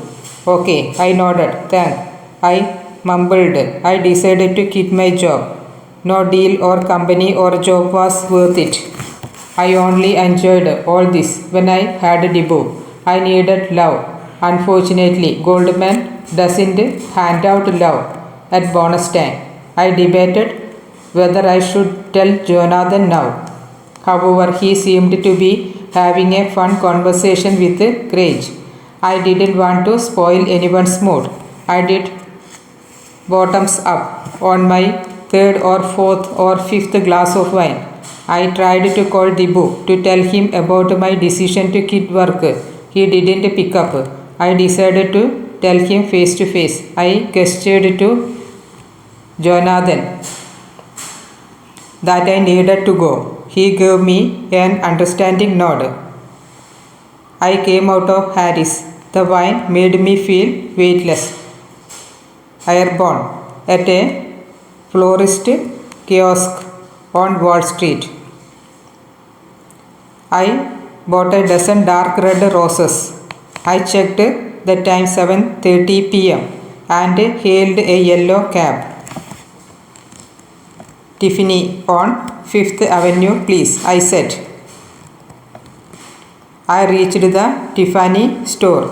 Okay, I nodded. I mumbled. I decided to quit my job. No deal or company or job was worth it. I only enjoyed all this when I had Dibu. I needed love. Unfortunately, Goldman doesn't hand out love at bonus time. I debated whether I should tell Jonathan now. However, he seemed to be having a fun conversation with Craig. I didn't want to spoil anyone's mood. I did bottoms up on my third or fourth or fifth glass of wine. I tried to call Dibu to tell him about my decision to quit work. He didn't pick up. I decided to tell him face to face. I gestured to Jonathan that I needed to go. He gave me an understanding nod. I came out of Harris. The wine made me feel weightless, airborne, at a florist kiosk on Wall Street. I bought a dozen dark red roses. I checked the time 7:30 p.m. and hailed a yellow cab. Tiffany on 5th Avenue, please, I said. I reached the Tiffany store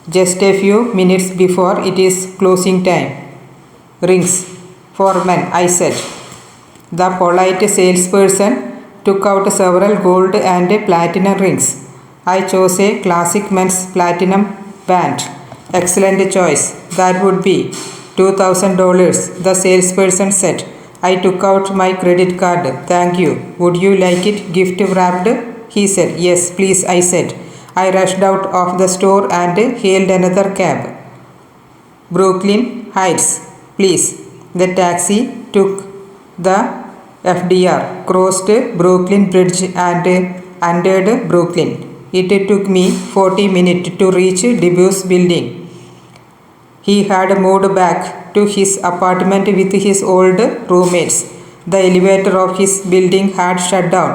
just a few minutes before it is closing time. Rings for men, I said. The polite salesperson took out several gold and platinum rings. I chose a classic men's platinum band. Excellent choice. That would be $2,000, the salesperson said. I took out my credit card. Thank you. Would you like it gift wrapped? He said. Yes, please, I said. I rushed out of the store and hailed another cab. Brooklyn Heights, please. The taxi took the FDR, crossed Brooklyn Bridge and entered Brooklyn. It took me 40 minutes to reach Dibu's building. He had moved back to his apartment with his old roommates. The elevator of his building had shut down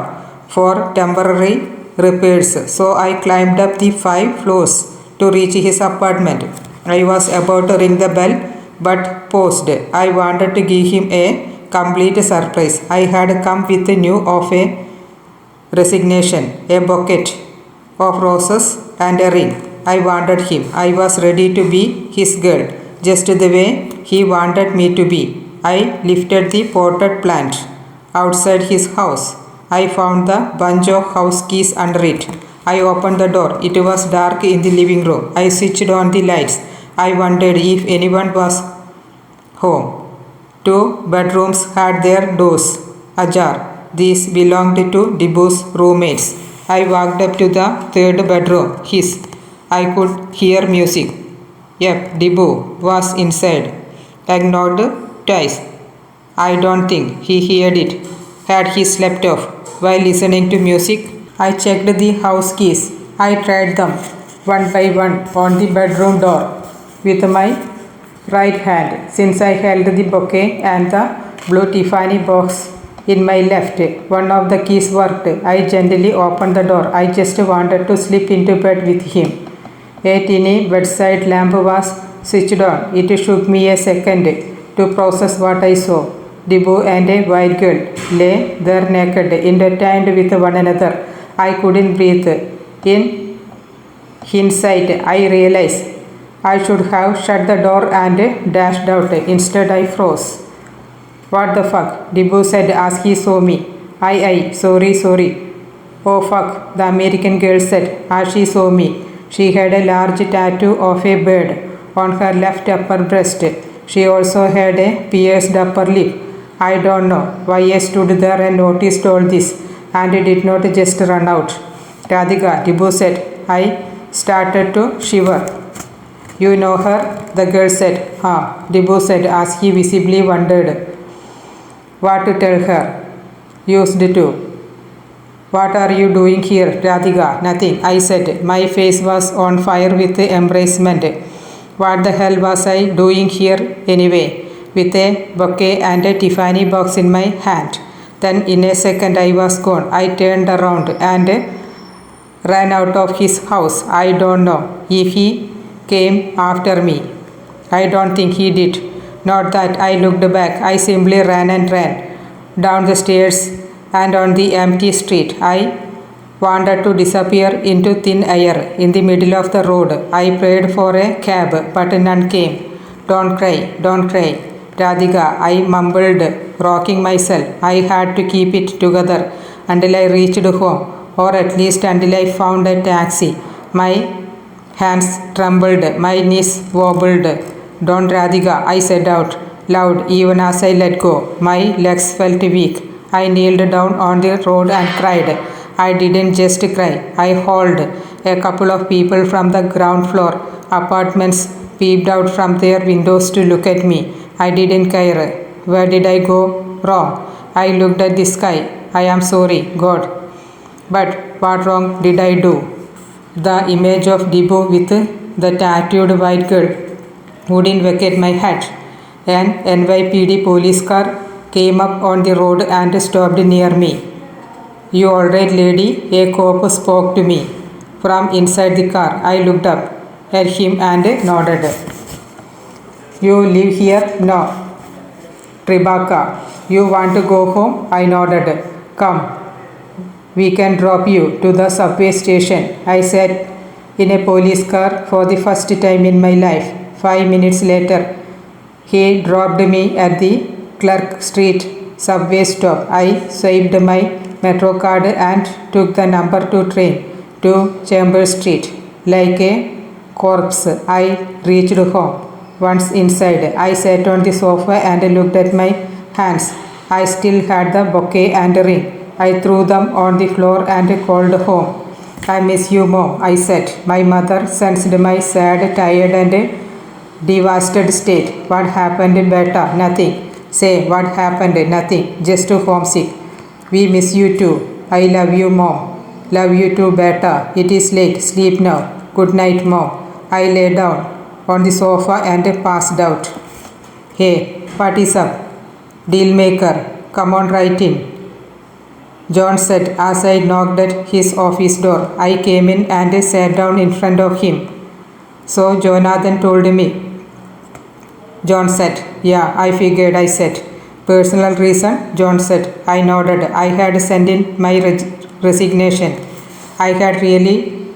for temporary repairs, so I climbed up the 5 floors to reach his apartment. I was about to ring the bell but paused. I wanted to give him a complete surprise. I had come with news of a resignation, a bouquet of roses and a ring. I wanted him. I was ready to be his girl, just the way he wanted me to be. I lifted the potted plant outside his house. I found the bunch of house keys under it. I opened the door. It was dark in the living room. I switched on the lights. I wondered if anyone was home. 2 bedrooms had their doors ajar. These belonged to Dibu's roommates. I walked up to the 3rd bedroom. I could hear music. Yep, Dibu was inside. I knocked twice. I don't think he heard it. Had he slept off while listening to music? I checked the house keys. I tried them one by one on the bedroom door with my right hand, since I held the bouquet and the blue Tiffany box in my left. One of the keys worked. I gently opened the door. I just wanted to slip into bed with him. A tiny bedside lamp was switched on. It took me a second to process what I saw. Dibu and a white girl lay there naked, intertwined with one another. I couldn't breathe. In hindsight, I realized I should have shut the door and dashed out. Instead, I froze. What the fuck? Dibu said as he saw me. Sorry. Oh fuck, the American girl said as she saw me. She had a large tattoo of a bird on her left upper breast. She also had a pierced upper lip. I don't know why I stood there and noticed all this and did not just run out. Radhika, Dibu said. I started to shiver. You know her? The girl said. Dibu said as he visibly wondered what to tell her. Used to. What are you doing here, Radhika? Nothing, I said. My face was on fire with embarrassment. What the hell was I doing here anyway? With a bouquet and a Tiffany box in my hand. Then in a second I was gone. I turned around and ran out of his house. I don't know if he came after me. I don't think he did. Not that I looked back. I simply ran down the stairs and on the empty street. I wanted to disappear into thin air in the middle of the road. I prayed for a cab, but none came. Don't cry. Radhika, I mumbled, rocking myself. I had to keep it together until I reached home, or at least until I found a taxi. My hands trembled, my knees wobbled. Don't, Radhika, I said out loud even as I let go. My legs felt weak. I kneeled down on the road and cried. I didn't just cry. I hauled. A couple of people from the ground floor apartments peeped out from their windows to look at me. I didn't care. Where did I go wrong? I looked at the sky. I am sorry, God. But what wrong did I do? The image of Dibu with the tattooed white girl wouldn't vacate my head. An NYPD police car came up on the road and stopped near me. You alright, lady? A cop spoke to me from inside the car. I looked up at him and nodded. You live here? No. Rebecca, you want to go home? I nodded. Come, we can drop you to the subway station. I sat in a police car for the first time in my life. 5 minutes later, he dropped me at the Clark Street subway stop. I swiped my Metro card and took the number 2 train to Chambers Street. Like a corpse, I reached home. Once inside, I sat on the sofa and looked at my hands. I still had the bouquet and ring. I threw them on the floor and called home. I miss you, Mom, I said. My mother sensed my sad, tired and devastated state. What happened, Beta? Nothing. Say, what happened? Nothing. Just homesick. We miss you too. I love you, Mom. Love you too, Beta. It is late. Sleep now. Good night, Mom. I lay down on the sofa and passed out. Hey, what is up? Dealmaker, come on right in, John said as I knocked at his office door. I came in and sat down in front of him. So Jonathan told me John said. Yeah, I figured, I said. Personal reason? John said. I nodded. I had sent in my resignation. I had really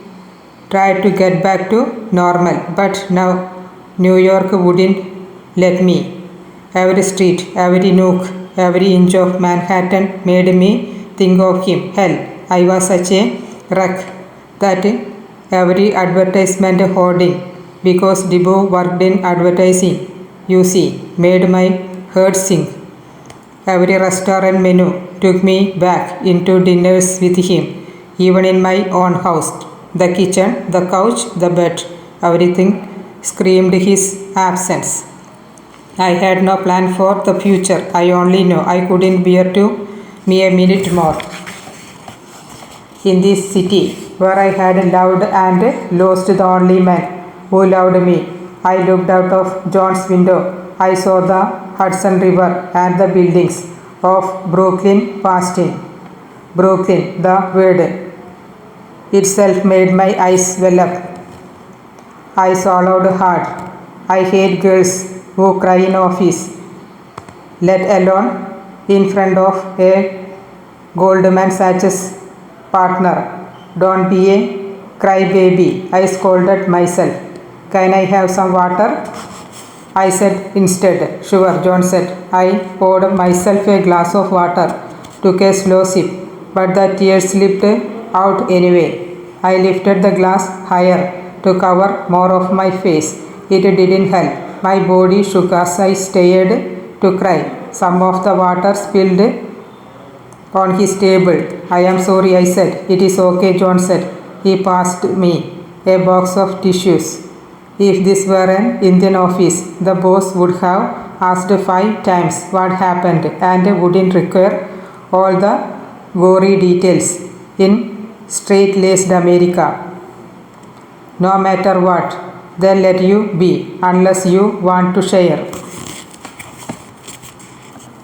tried to get back to normal, but now New York wouldn't let me. Every street, every nook, every inch of Manhattan made me think of him. Hell, I was such a wreck that every advertisement hoarding, because Debo worked in advertising, you see, made my heart sink. Every restaurant menu took me back into dinners with him, even in my own house. The kitchen, the couch, the bed, everything screamed his absence. I had no plan for the future. I only knew I couldn't bear to me a minute more. In this city, where I had loved and lost the only man who loved me, I looked out of John's window. I saw the Hudson River and the buildings of Brooklyn past him. Brooklyn, the word itself made my eyes well up. I swallowed hard. I hate girls who cry in office, let alone in front of a Goldman Sachs partner. Don't be a crybaby, I scolded myself. Can I have some water? I said instead. Sure, John said. I poured myself a glass of water, took a slow sip, but the tears slipped out anyway. I lifted the glass higher to cover more of my face. It didn't help. My body shook as I stayed to cry. Some of the water spilled on his table. I am sorry, I said. It is okay, John said. He passed me a box of tissues. If this were an Indian office, the boss would have asked 5 times what happened and wouldn't require all the gory details in straight-laced America. No matter what, they'll let you be unless you want to share.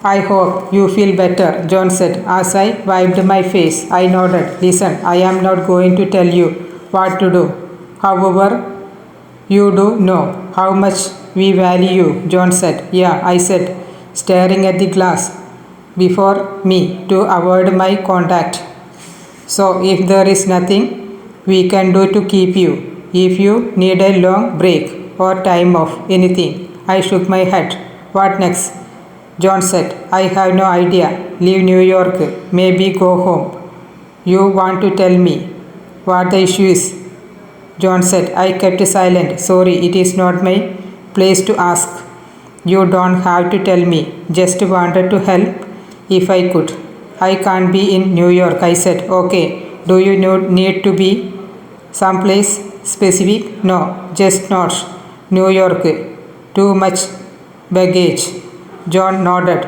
I hope you feel better, John said as I wiped my face. I nodded. Listen, I am not going to tell you what to do. However, you do know how much we value you, John said. Yeah, I said, staring at the glass before me to avoid my contact. So if there is nothing we can do to keep you, if you need a long break or time off, anything. I shook my head. What next? John said, I have no idea. Leave New York, maybe go home. You want to tell me what the issue is? John said. I kept silent. Sorry, it is not my place to ask. You don't have to tell me. Just wanted to help if I could. I can't be in New York, I said. Okay, do you need to be someplace specific? No, just not New York. Too much baggage. John nodded,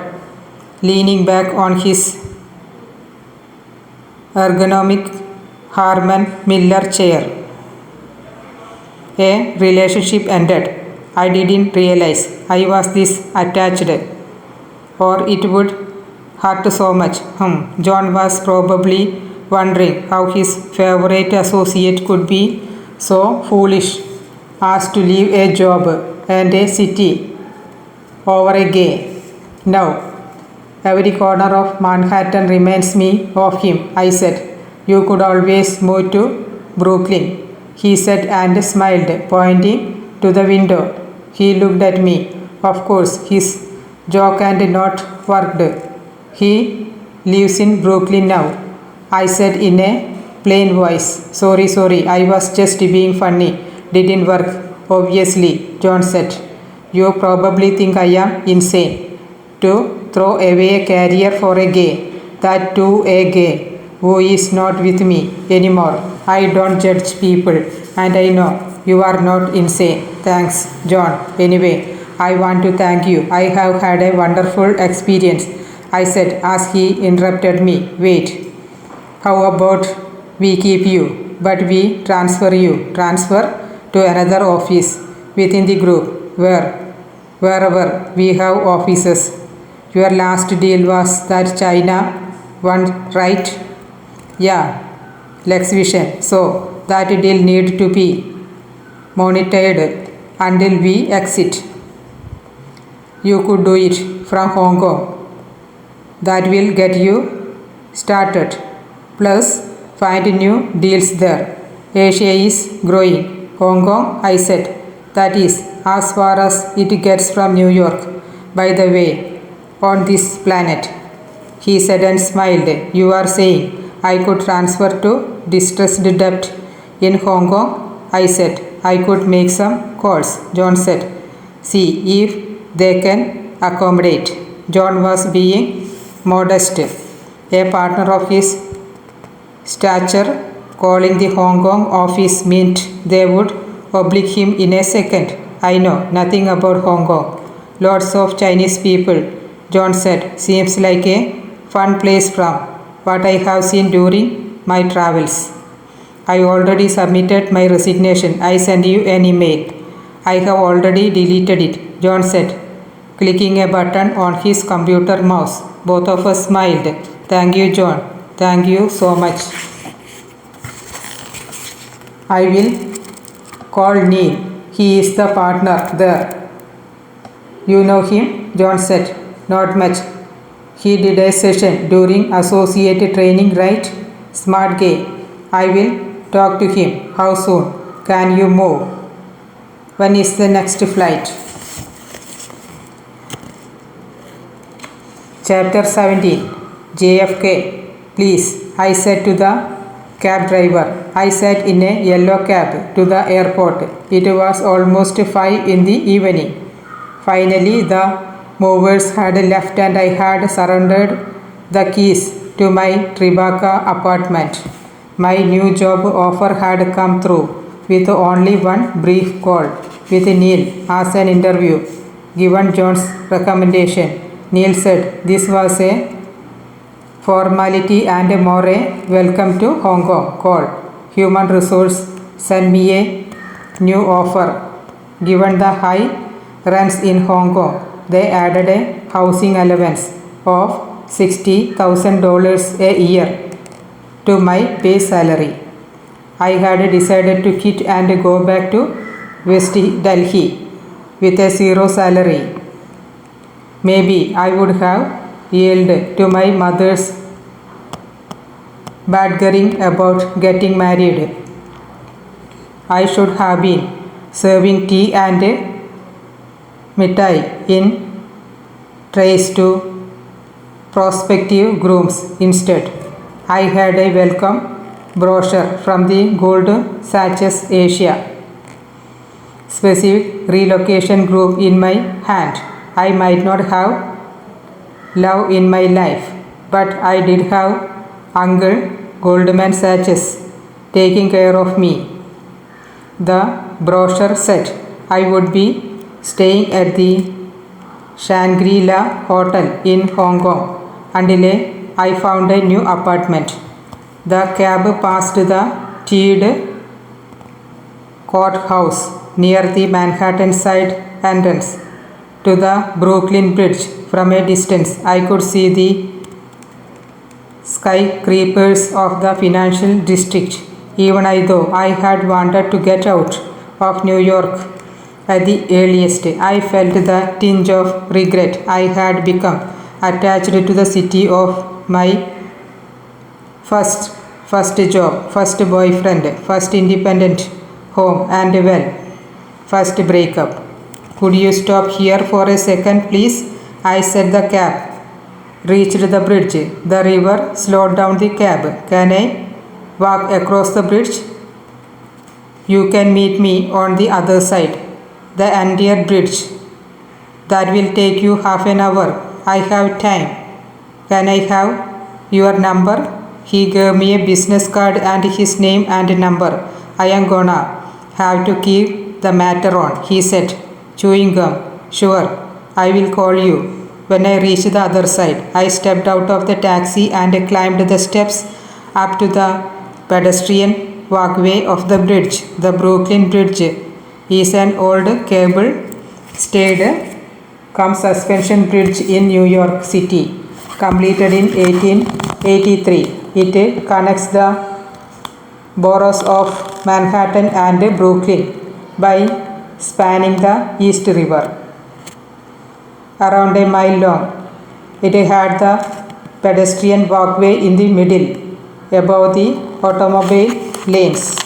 leaning back on his ergonomic Harman Miller chair. A relationship ended. I didn't realize I was this attached, or it would hurt so much. John was probably wondering how his favorite associate could be so foolish as to leave a job and a city over a gay. Now, every corner of Manhattan reminds me of him, I said. You could always move to Brooklyn, he said and smiled, pointing to the window. He looked at me. Of course, his joke and not worked. He lives in Brooklyn now, I said in a plain voice. Sorry, I was just being funny. Didn't work, obviously, John said. You probably think I am insane to throw away a career for a gay, that too a gay who is not with me anymore. I don't judge people, and I know you are not insane. Thanks, John. Anyway, I want to thank you. I have had a wonderful experience, I said as he interrupted me. Wait, how about we keep you, but we transfer to another office within the group, wherever we have offices. Your last deal was that China one, right? Yeah, Lex Vision. So that deal need to be monitored until we exit. You could do it from Hong Kong. That will get you started. Plus, find new deals there. Asia is growing. Hong Kong, I said. That is as far as it gets from New York. By the way, on this planet, he said and smiled. You are saying I could transfer to distressed debt in Hong Kong? I said. I could make some calls, John said. See if they can accommodate. John was being modest. A partner of his stature calling the Hong Kong office meant they would oblige him in a second. I know nothing about Hong Kong. Lots of Chinese people, John said. Seems like a fun place from what I have seen during my travels. I already submitted my resignation. I sent you an email. I have already deleted it, John said, clicking a button on his computer mouse. Both of us smiled. Thank you, John. Thank you so much. I will call Neil. He is the partner there. You know him? John said. Not much. He did a session during associate training, right? Smart guy. I will talk to him. How soon can you move? When is the next flight? Chapter 17. JFK. Please, I said to the cab driver. I sat in a yellow cab to the airport. It was almost 5 in the evening. Finally, the movers had left and I had surrendered the keys to my Tribeca apartment. My new job offer had come through with only one brief call with Neil as an interview. Given John's recommendation, Neil said this was a formality and more a welcome to Hong Kong call. Human Resource sent me a new offer. Given the high rents in Hong Kong, they added a housing allowance of $60,000 a year to my base salary. I had decided to quit and go back to West Delhi with a zero salary. Maybe I would have yielded to my mother's badgering about getting married. I should have been serving tea and mithai in trays to prospective grooms instead. I had a welcome brochure from the Gold Sachs Asia specific relocation group in my hand. I might not have love in my life, but I did have Uncle Goldman Sachs taking care of me. The brochure said I would be staying at the Shangri-La Hotel in Hong Kong until I found a new apartment. The cab passed the Tweed Courthouse near the Manhattan side entrance to the Brooklyn Bridge. From a distance, I could see the skyscrapers of the financial district. Even though I had wanted to get out of New York at the earliest, I felt the tinge of regret. I had become attached to the city of my first job, first boyfriend, first independent home, and first breakup. Could you stop here for a second, please? I said. The cab reached the bridge. The river slowed down the cab. Can I walk across the bridge? You can meet me on the other side. The entire bridge. That will take you half an hour. I have time. Can I have your number? He gave me a business card and his name and number. I am gonna have to keep the matter on, he said, chewing gum. Sure, I will call you when I reach the other side. I stepped out of the taxi and climbed the steps up to the pedestrian walkway of the bridge. The Brooklyn Bridge is an old cable-stayed suspension bridge in New York City, completed in 1883. It connects the boroughs of Manhattan and Brooklyn by spanning the East River. around a mile long. It had the pedestrian walkway in the middle, above the automobile lanes.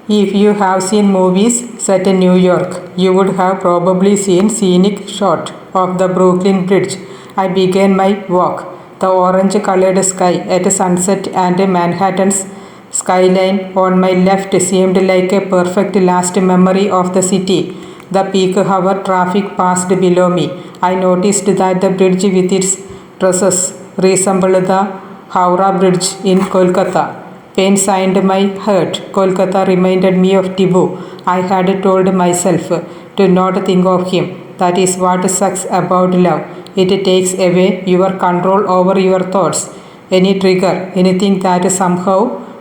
If you have seen movies set in New York, you would have probably seen scenic shot of the Brooklyn Bridge. I began my walk. The orange-colored sky at sunset and Manhattan's skyline on my left seemed like a perfect last memory of the city. The peak hour traffic passed below me. I noticed that the bridge with its trusses resembled the Howrah Bridge in Kolkata. Pain signed my heart. Kolkata reminded me of Tibu. I had told myself to not think of him. That is what sucks about love. It takes away your control over your thoughts. Any trigger, anything that somehow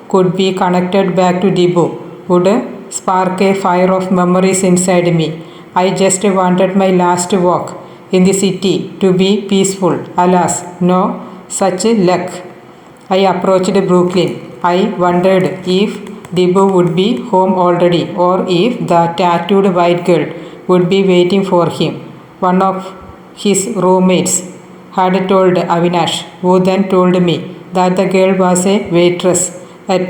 could be connected back to Tibu would spark a fire of memories inside me. I just wanted my last walk in the city to be peaceful. Alas, no such luck. I approached Brooklyn. I wondered if Dibu would be home already or if the tattooed white girl would be waiting for him. One of his roommates had told Avinash, who then told me that the girl was a waitress at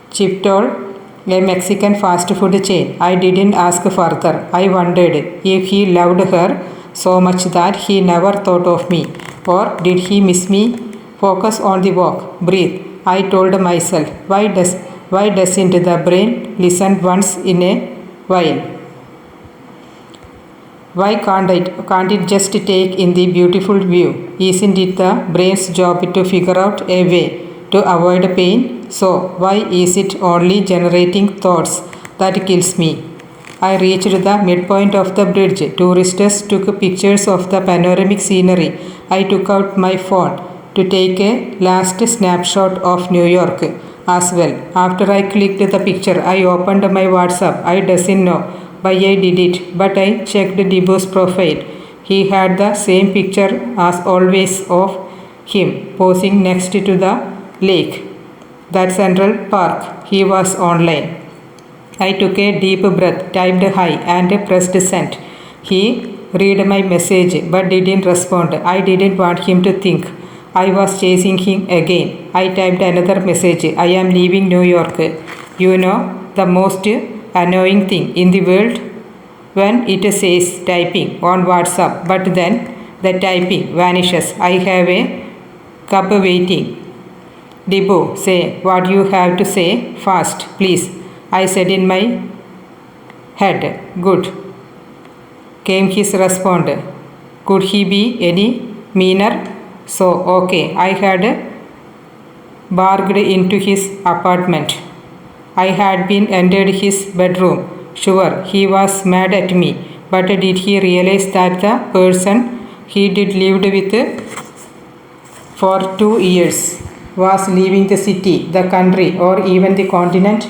Chipotle, a Mexican fast food chain. I didn't ask further. I wondered if he loved her so much that he never thought of me, or did he miss me? Focus on the walk. Breathe. I told myself. Why doesn't the brain listen once in a while? Why can't it just take in the beautiful view? Isn't it the brain's job to figure out a way to avoid pain? So why is it only generating thoughts that kills me? I reached the midpoint of the bridge. Tourists took pictures of the panoramic scenery. I took out my phone to take a last snapshot of New York as well. After I clicked the picture, I opened my WhatsApp. I doesn't know why I did it, but I checked Dibu's profile. He had the same picture as always of him posing next to the lake. That Central Park. He was online. I took a deep breath, typed hi and pressed send. He read my message but didn't respond. I didn't want him to think I was chasing him again. I typed another message. I am leaving New York. You know, the most annoying thing in the world when it says typing on WhatsApp, but then the typing vanishes. I have a cab waiting. Dibu, say what you have to say fast, please. I said in my head. Good, came his response. Could he be any meaner? So, okay, I had barged into his apartment. I had been entered his bedroom. Sure, he was mad at me, but did he realize that the person he did lived with for 2 years was leaving the city, the country, or even the continent?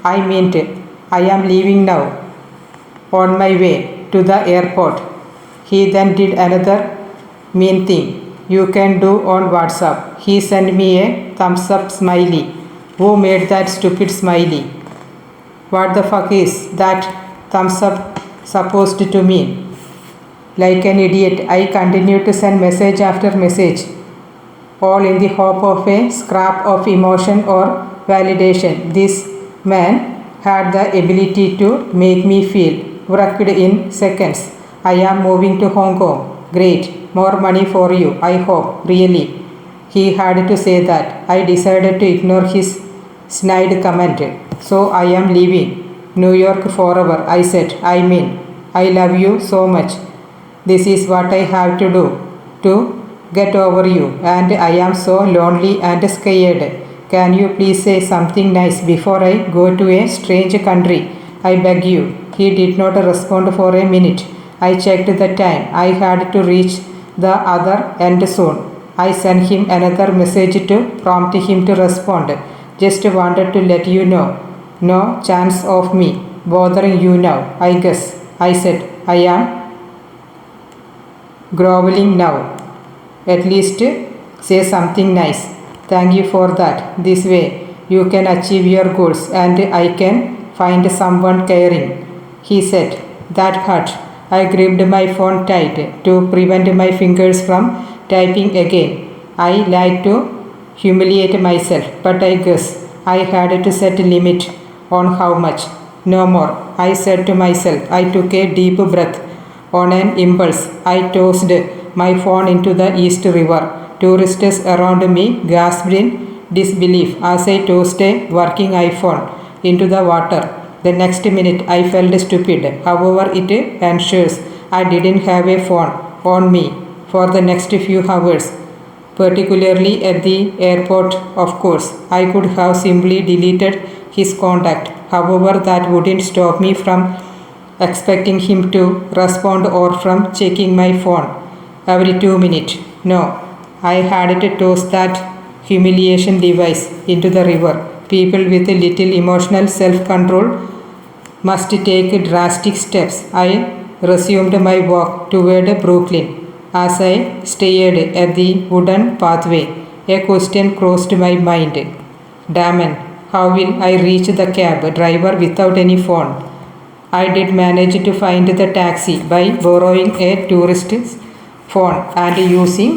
I meant, I am leaving now, on my way to the airport. He then did another mean thing you can do on WhatsApp. He sent me a thumbs up smiley. Who made that stupid smiley? What the fuck is that thumbs up supposed to mean? Like an idiot, I continued to send message after message, all in the hope of a scrap of emotion or validation. This man had the ability to make me feel wrecked in seconds. I am moving to Hong Kong. Great, more money for you, I hope. Really, he had to say that. I decided to ignore his snide comment. So I am leaving New York forever, I said. I mean, I love you so much. This is what I have to do to get over you, and I am so lonely and scared. Can you please say something nice before I go to a strange country? I beg you. He did not respond for a minute. I checked the time. I had to reach the other end soon. I sent him another message to prompt him to respond. Just wanted to let you know. No chance of me bothering you now, I guess. I said, I am groveling now. At least say something nice. Thank you for that. This way you can achieve your goals and I can find someone caring. He said, that hurt. I gripped my phone tight to prevent my fingers from typing again. I like to humiliate myself, but I guess I had to set a limit on how much. No more, I said to myself. I took a deep breath. On an impulse, I tossed my phone into the East River. Tourists around me gasped in disbelief as I tossed a working iPhone into the water. The next minute, I felt stupid. However, it ensures I didn't have a phone on me for the next few hours, particularly at the airport, of course. I could have simply deleted his contact. However, that wouldn't stop me from expecting him to respond or from checking my phone every 2 minutes. No, I had to toss that humiliation device into the river. People with little emotional self-control must take drastic steps. I resumed my walk toward Brooklyn. As I stared at the wooden pathway, a question crossed my mind. Damn it, how will I reach the cab driver without any phone? I did manage to find the taxi by borrowing a tourist's phone and using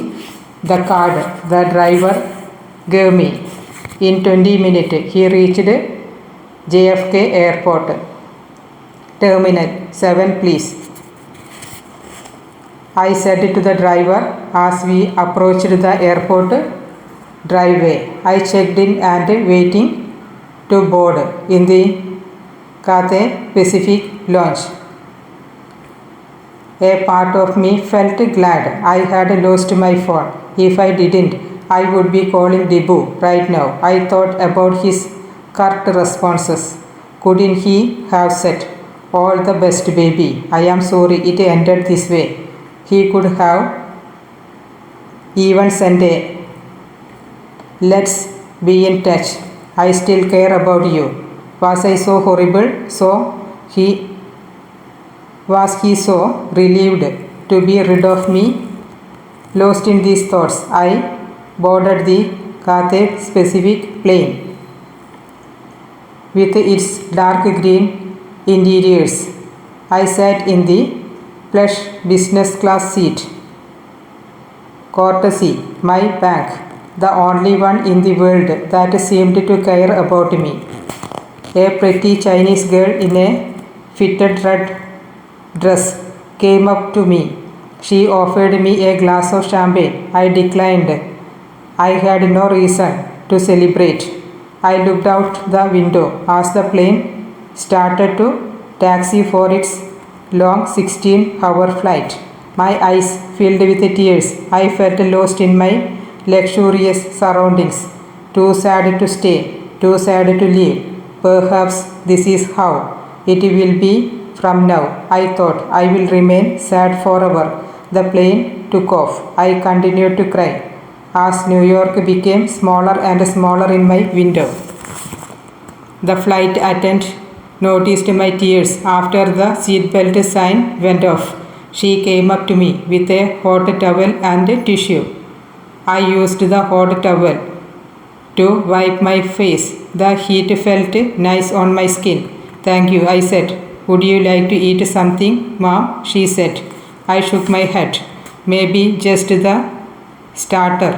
the card the driver gave me. In 20 minutes, he reached JFK Airport. Terminal 7, please, I said to the driver as we approached the airport driveway. I checked in and waiting to board in the Cathay Pacific lounge. A part of me felt glad I had lost my phone. If I didn't, I would be calling Debu right now. I thought about his curt responses. Couldn't he have said, "All the best, baby. I am sorry it ended this way." He could have even sent a "Let's be in touch. I still care about you." Was I so horrible? Was he so relieved to be rid of me? Lost in these thoughts, I boarded the Cathay Pacific plane. With its dark green interiors, I sat in the plush business class seat. Courtesy, my bank, the only one in the world that seemed to care about me. A pretty Chinese girl in a fitted red dress came up to me. She offered me a glass of champagne. I declined. I had no reason to celebrate. I looked out the window as the plane started to taxi for its long 16-hour flight. My eyes filled with tears. I felt lost in my luxurious surroundings. Too sad to stay, too sad to leave. Perhaps this is how it will be from now. I thought. I will remain sad forever. The plane took off. I continued to cry as New York became smaller and smaller in my window. The flight attendant noticed my tears after the seatbelt sign went off. She came up to me with a hot towel and tissue. I used the hot towel to wipe my face. The heat felt nice on my skin. "Thank you," I said. "Would you like to eat something, Mom?" she said. I shook my head. "Maybe just the starter.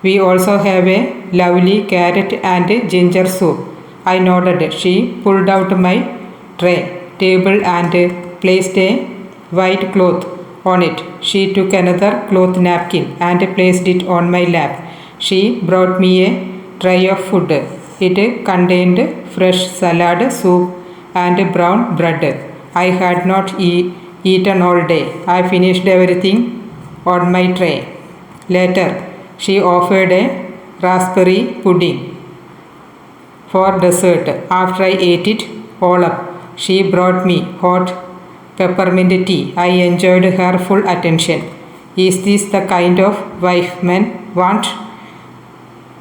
We also have a lovely carrot and ginger soup." I nodded. She pulled out my tray table and placed a white cloth on it. She took another cloth napkin and placed it on my lap. She brought me a tray of food. It contained fresh salad, soup, and brown bread. I had not eaten all day. I finished everything on my tray. Later, she offered a raspberry pudding for dessert. After I ate it all up, she brought me hot peppermint tea. I enjoyed her full attention. "Is this the kind of wife men want?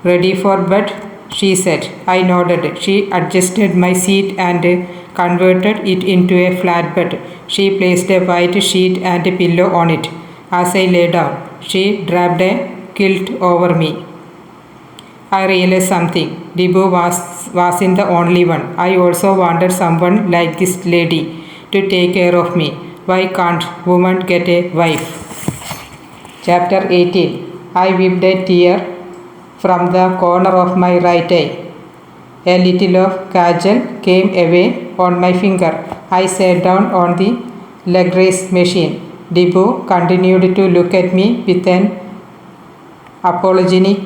Ready for bed?" she said. I nodded. She adjusted my seat and converted it into a flat bed. She placed a white sheet and a pillow on it. As I lay down, she draped a quilt over me. I realized something. Debu wasn't the only one. I also wanted someone like this lady to take care of me. Why can't woman get a wife? Chapter 18. I wiped a tear from the corner of my right eye. A little of kajal came away on my finger. I sat down on the leg raise machine. Dibu continued to look at me with an apologetic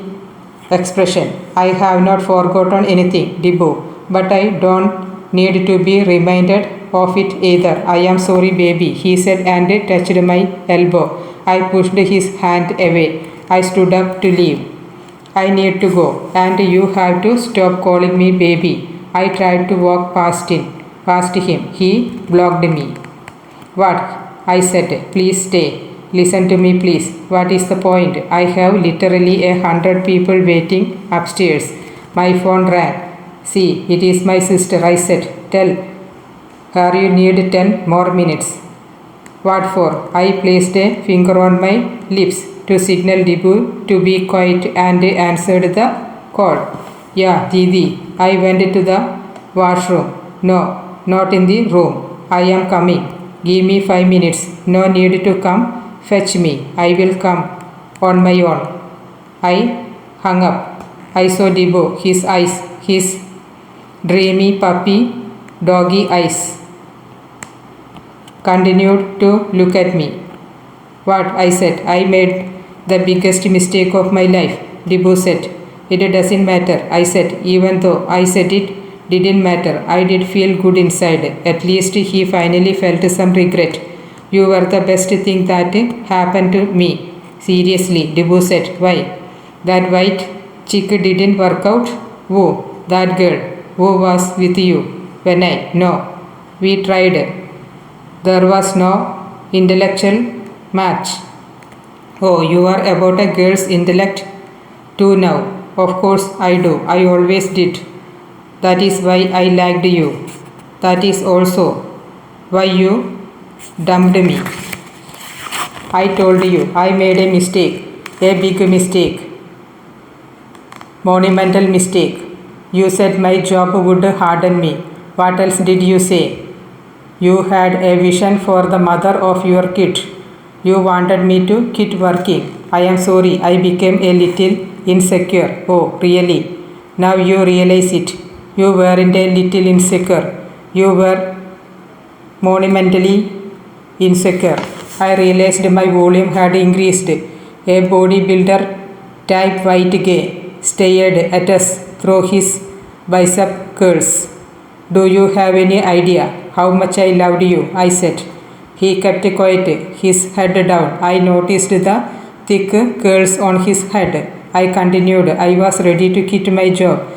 expression. I have not forgotten anything, Dibu, but I don't need to be reminded of it either. I am sorry, baby, he said and touched my elbow. I pushed his hand away. I stood up to leave. I need to go, and you have to stop calling me baby. I tried to walk past him. He blocked me. What? I said, please stay. Listen to me, please. What is the point? I have literally 100 people waiting upstairs. My phone rang. See, it is my sister, I said. Tell her you need 10 more minutes. What for? I placed a finger on my lips to signal Dibu to be quiet and answered the call. Yeah, Didi. I went to the washroom. No, not in the room. I am coming. Give me 5 minutes. No need to come fetch me. I will come on my own. I hung up. I saw Dibu, his eyes, his dreamy puppy doggy eyes, continued to look at me. What? I said. I made the biggest mistake of my life, Dibu said. It doesn't matter, I said. Even though I said it didn't matter, I did feel good inside. At least he finally felt some regret. You were the best thing that happened to me. Seriously, Dibu said. Why? That white chick didn't work out? Who? That girl who was with you when No. We tried. There was no intellectual match. Oh, you are about a girl's intellect too now. Of course I do. I always did. That is why I liked you. That is also why you dumped me. I told you I made a mistake. A big mistake. Monumental mistake. You said my job would harden me. What else did you say? You had a vision for the mother of your kid. You wanted me to quit working. I am sorry, I became a little insecure. Oh, really? Now you realize it. You weren't a little insecure. You were monumentally insecure. I realized my volume had increased. A bodybuilder type white gay stared at us through his bicep curls. Do you have any idea how much I loved you? I said. He kept quiet, his head down. I noticed the thick curls on his head. I continued. I was ready to quit my job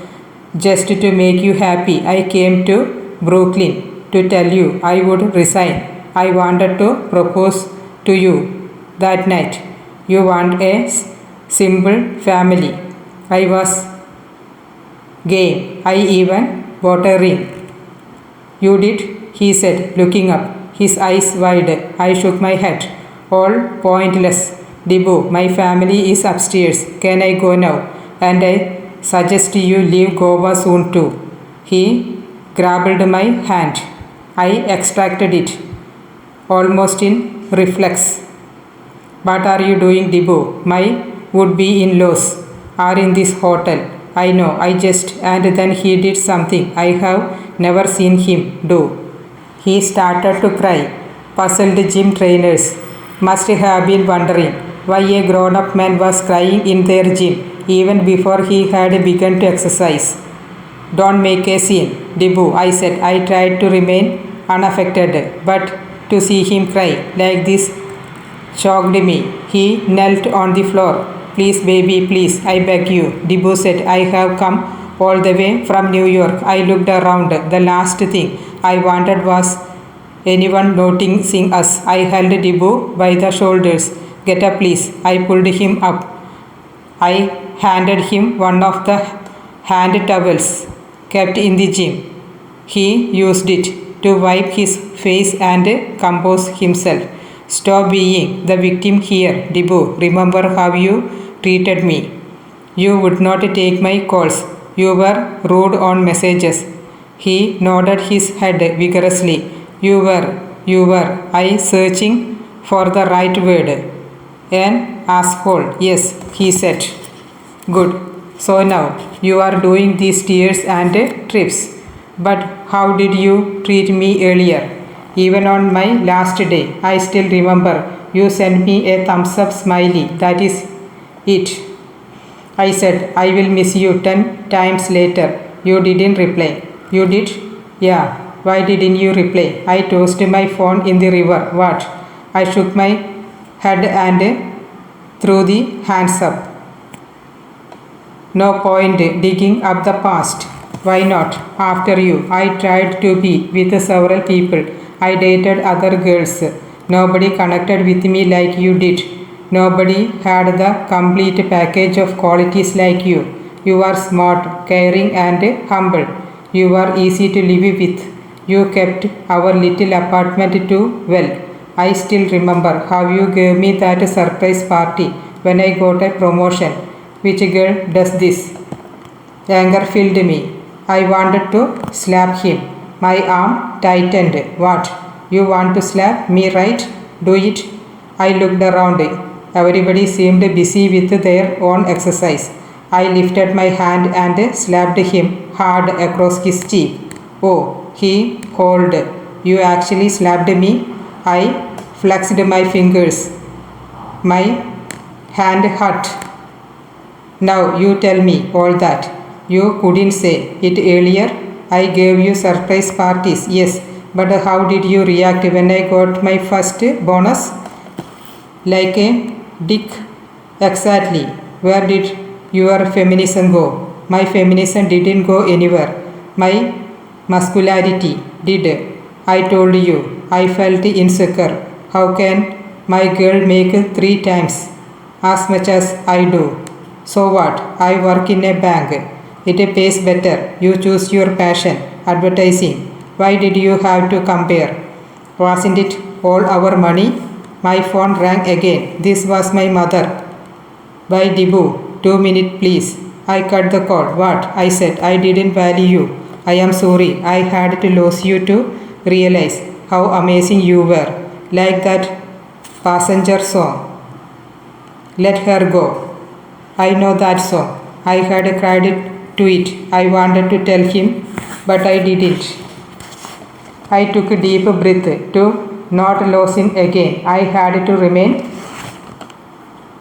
just to make you happy. I came to Brooklyn to tell you I would resign. I wanted to propose to you that night. You want a simple family. I was game. I even bought a ring. You did? He said, looking up, his eyes wide. I shook my head. All pointless. Dibu, my family is upstairs. Can I go now? And I suggest you leave Goa soon too. He grabbed my hand. I extracted it, almost in reflex. What are you doing, Dibu? My would-be in-laws are in this hotel. I know, I just... And then he did something I have never seen him do. He started to cry. Puzzled gym trainers must have been wondering why a grown-up man was crying in their gym even before he had begun to exercise. Don't make a scene, Dibu, I said. I tried to remain unaffected, but to see him cry like this shocked me. He knelt on the floor. Please, baby, please, I beg you, Dibu said. I have come all the way from New York. I looked around. The last thing I wanted was anyone noticing us. I held Dibu by the shoulders. Get up, please. I pulled him up. I handed him one of the hand towels kept in the gym. He used it to wipe his face and compose himself. Stop being the victim here, Dibu. Remember how you treated me. You would not take my calls. You were rude on messages. He nodded his head vigorously. You were, I searching for the right word. An asshole, yes, he said. Good. So now you are doing these tears and trips. But how did you treat me earlier? Even on my last day, I still remember you sent me a thumbs up smiley. That is it. I said, I will miss you 10 times later. You didn't reply. You did? Yeah. Why didn't you reply? I tossed my phone in the river. What? I shook my head and threw the hands up. No point digging up the past. Why not? After you, I tried to be with several people. I dated other girls. Nobody connected with me like you did. Nobody had the complete package of qualities like you. You are smart, caring, and humble. You are easy to live with. You kept our little apartment too well. I still remember how you gave me that surprise party when I got a promotion. Which girl does this? Anger filled me. I wanted to slap him. My arm tightened. What? You want to slap me, right? Do it. I looked around. Everybody seemed busy with their own exercise. I lifted my hand and slapped him hard across his cheek. Oh, he called. You actually slapped me? I flexed my fingers. My hand hurt. Now you tell me all that. You couldn't say it earlier. I gave you surprise parties, yes, but how did you react when I got my first bonus? Like a dick. Exactly. Where did your feminism go? My feminism didn't go anywhere. My muscularity did. I told you, I felt insecure. How can my girl make 3 times as much as I do? So what? I work in a bank. It pays better. You choose your passion. Advertising. Why did you have to compare? Wasn't it all our money? My phone rang again. This was my mother. By Dibu. 2 minutes please. I cut the call. What? I said. I didn't value you. I am sorry. I had to lose you to realize how amazing you were. Like that passenger song. Let her go. I know that song. I had cried to it. I wanted to tell him, but I didn't. I took a deep breath to not lose him again. I had to remain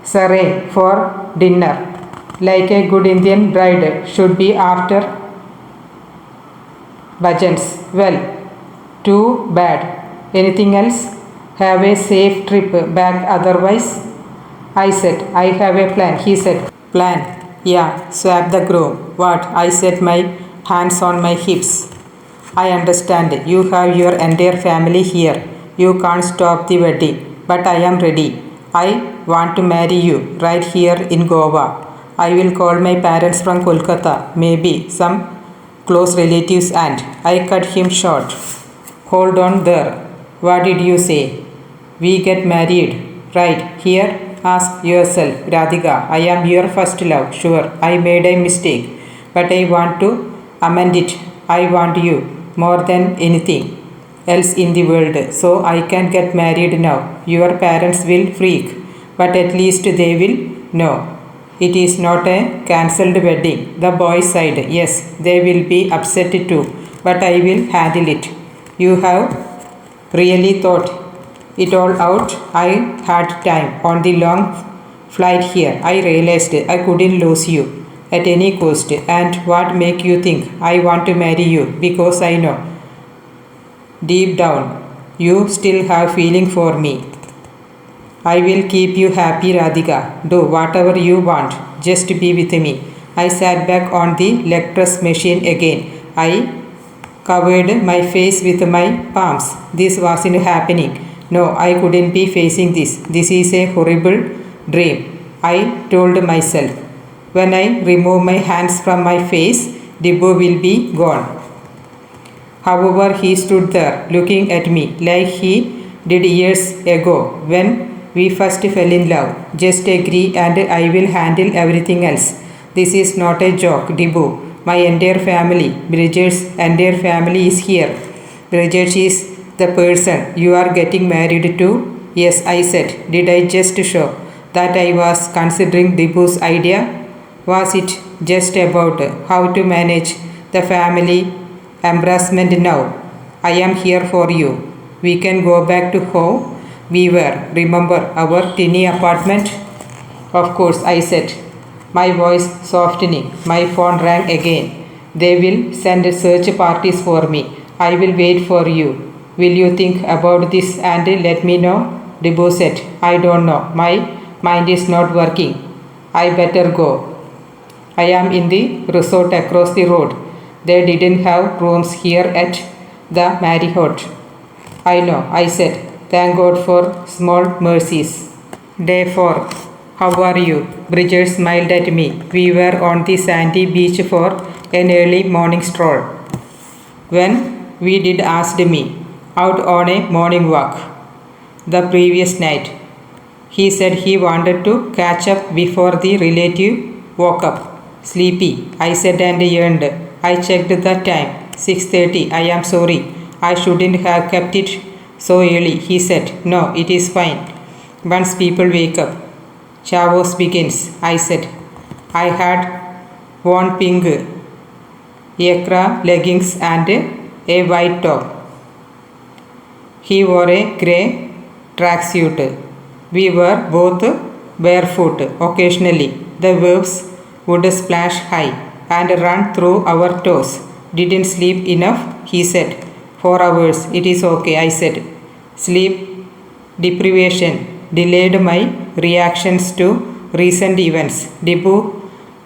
serene for dinner, like a good Indian bride should be after bhajans. Well, too bad. Anything else? Have a safe trip back otherwise? I said, I have a plan. He said, plan? Yeah, swap the groom. What? I set my hands on my hips. I understand. You have your entire family here. You can't stop the wedding. But I am ready. I want to marry you right here in Goa. I will call my parents from Kolkata, maybe some close relatives, and I cut him short. Hold on there. What did you say? We get married right here? Ask yourself, Radhika, I am your first love. Sure, I made a mistake, but I want to amend it. I want you more than anything else in the world, so I can get married now. Your parents will freak, but at least they will know. It is not a cancelled wedding. The boys' side, yes, they will be upset too, but I will handle it. You have really thought it all out. I had time on the long flight here. I realized I couldn't lose you at any cost. And what make you think I want to marry you? Because I know deep down you still have feeling for me. I will keep you happy, Radhika. Do whatever you want. Just be with me. I sat back on the leg press machine again. I covered my face with my palms. This wasn't happening. No, I couldn't be facing this. This is a horrible dream, I told myself. When I remove my hands from my face, Dibbo will be gone. However, he stood there looking at me like he did years ago when we first fell in love. Just agree and I will handle everything else. This is not a joke, Dibbo. My entire family, Bridget's entire family is here. Bridget is The person you are getting married to? Yes, I said. Did I just show that I was considering Dibu's idea? Was it just about how to manage the family embarrassment now? I am here for you. We can go back to how we were. Remember our tiny apartment? Of course, I said, my voice softening. My phone rang again. They will send search parties for me. I will wait for you. Will you think about this and let me know? Dibu said, I don't know. My mind is not working. I better go. I am in the resort across the road. They didn't have rooms here at the Marriott. I know, I said. Thank God for small mercies. Day 4. How are you? Bridget smiled at me. We were on the sandy beach for an early morning stroll. When we did asked me out on a morning walk the previous night. He said he wanted to catch up before the relative woke up. Sleepy, I said and yearned. I checked the time. 6:30. I am sorry. I shouldn't have kept it so early, he said. No, it is fine. Once people wake up, Chavos begins, I said. I had worn pink ecra leggings and a white top. He wore a grey tracksuit. We were both barefoot. Occasionally, the waves would splash high and run through our toes. Didn't sleep enough, he said. 4 hours. It is okay, I said. Sleep deprivation delayed my reactions to recent events. Dibu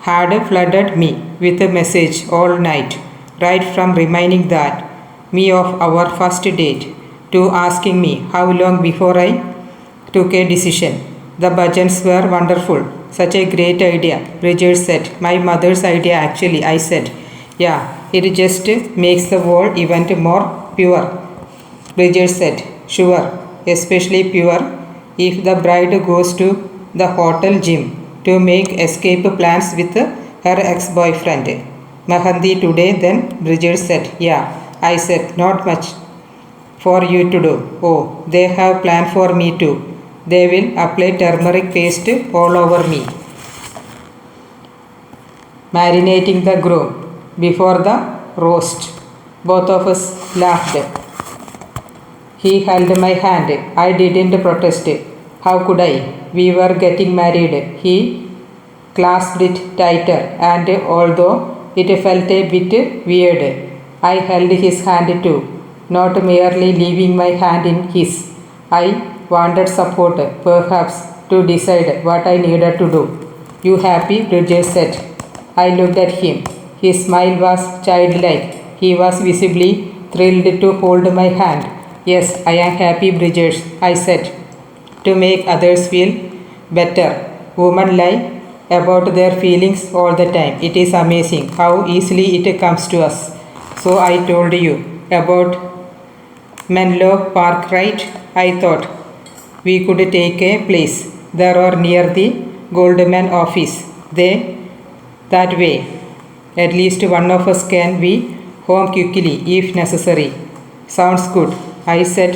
had flooded me with a message all night, right from reminding me of our first date to asking me how long before I took a decision. The bhajans were wonderful. Such a great idea, Bridget said. My mother's idea actually, I said. Yeah, it just makes the whole event more pure, Bridget said. Sure, especially pure if the bride goes to the hotel gym to make escape plans with her ex-boyfriend. Mehendi today then, Bridget said. Yeah, I said. Not much for you to do. Oh, they have planned for me too. They will apply turmeric paste all over me. Marinating the groom before the roast. Both of us laughed. He held my hand. I didn't protest. How could I? We were getting married. He clasped it tighter, and although it felt a bit weird, I held his hand too, not merely leaving my hand in his. I wanted support, perhaps, to decide what I needed to do. You happy? Bridget said. I looked at him. His smile was childlike. He was visibly thrilled to hold my hand. Yes, I am happy, Bridget, I said. To make others feel better. Women lie about their feelings all the time. It is amazing how easily it comes to us. So I told you about Menlo Park, right? I thought we could take a place there or near the Goldman office. That way, at least one of us can be home quickly if necessary. Sounds good, I said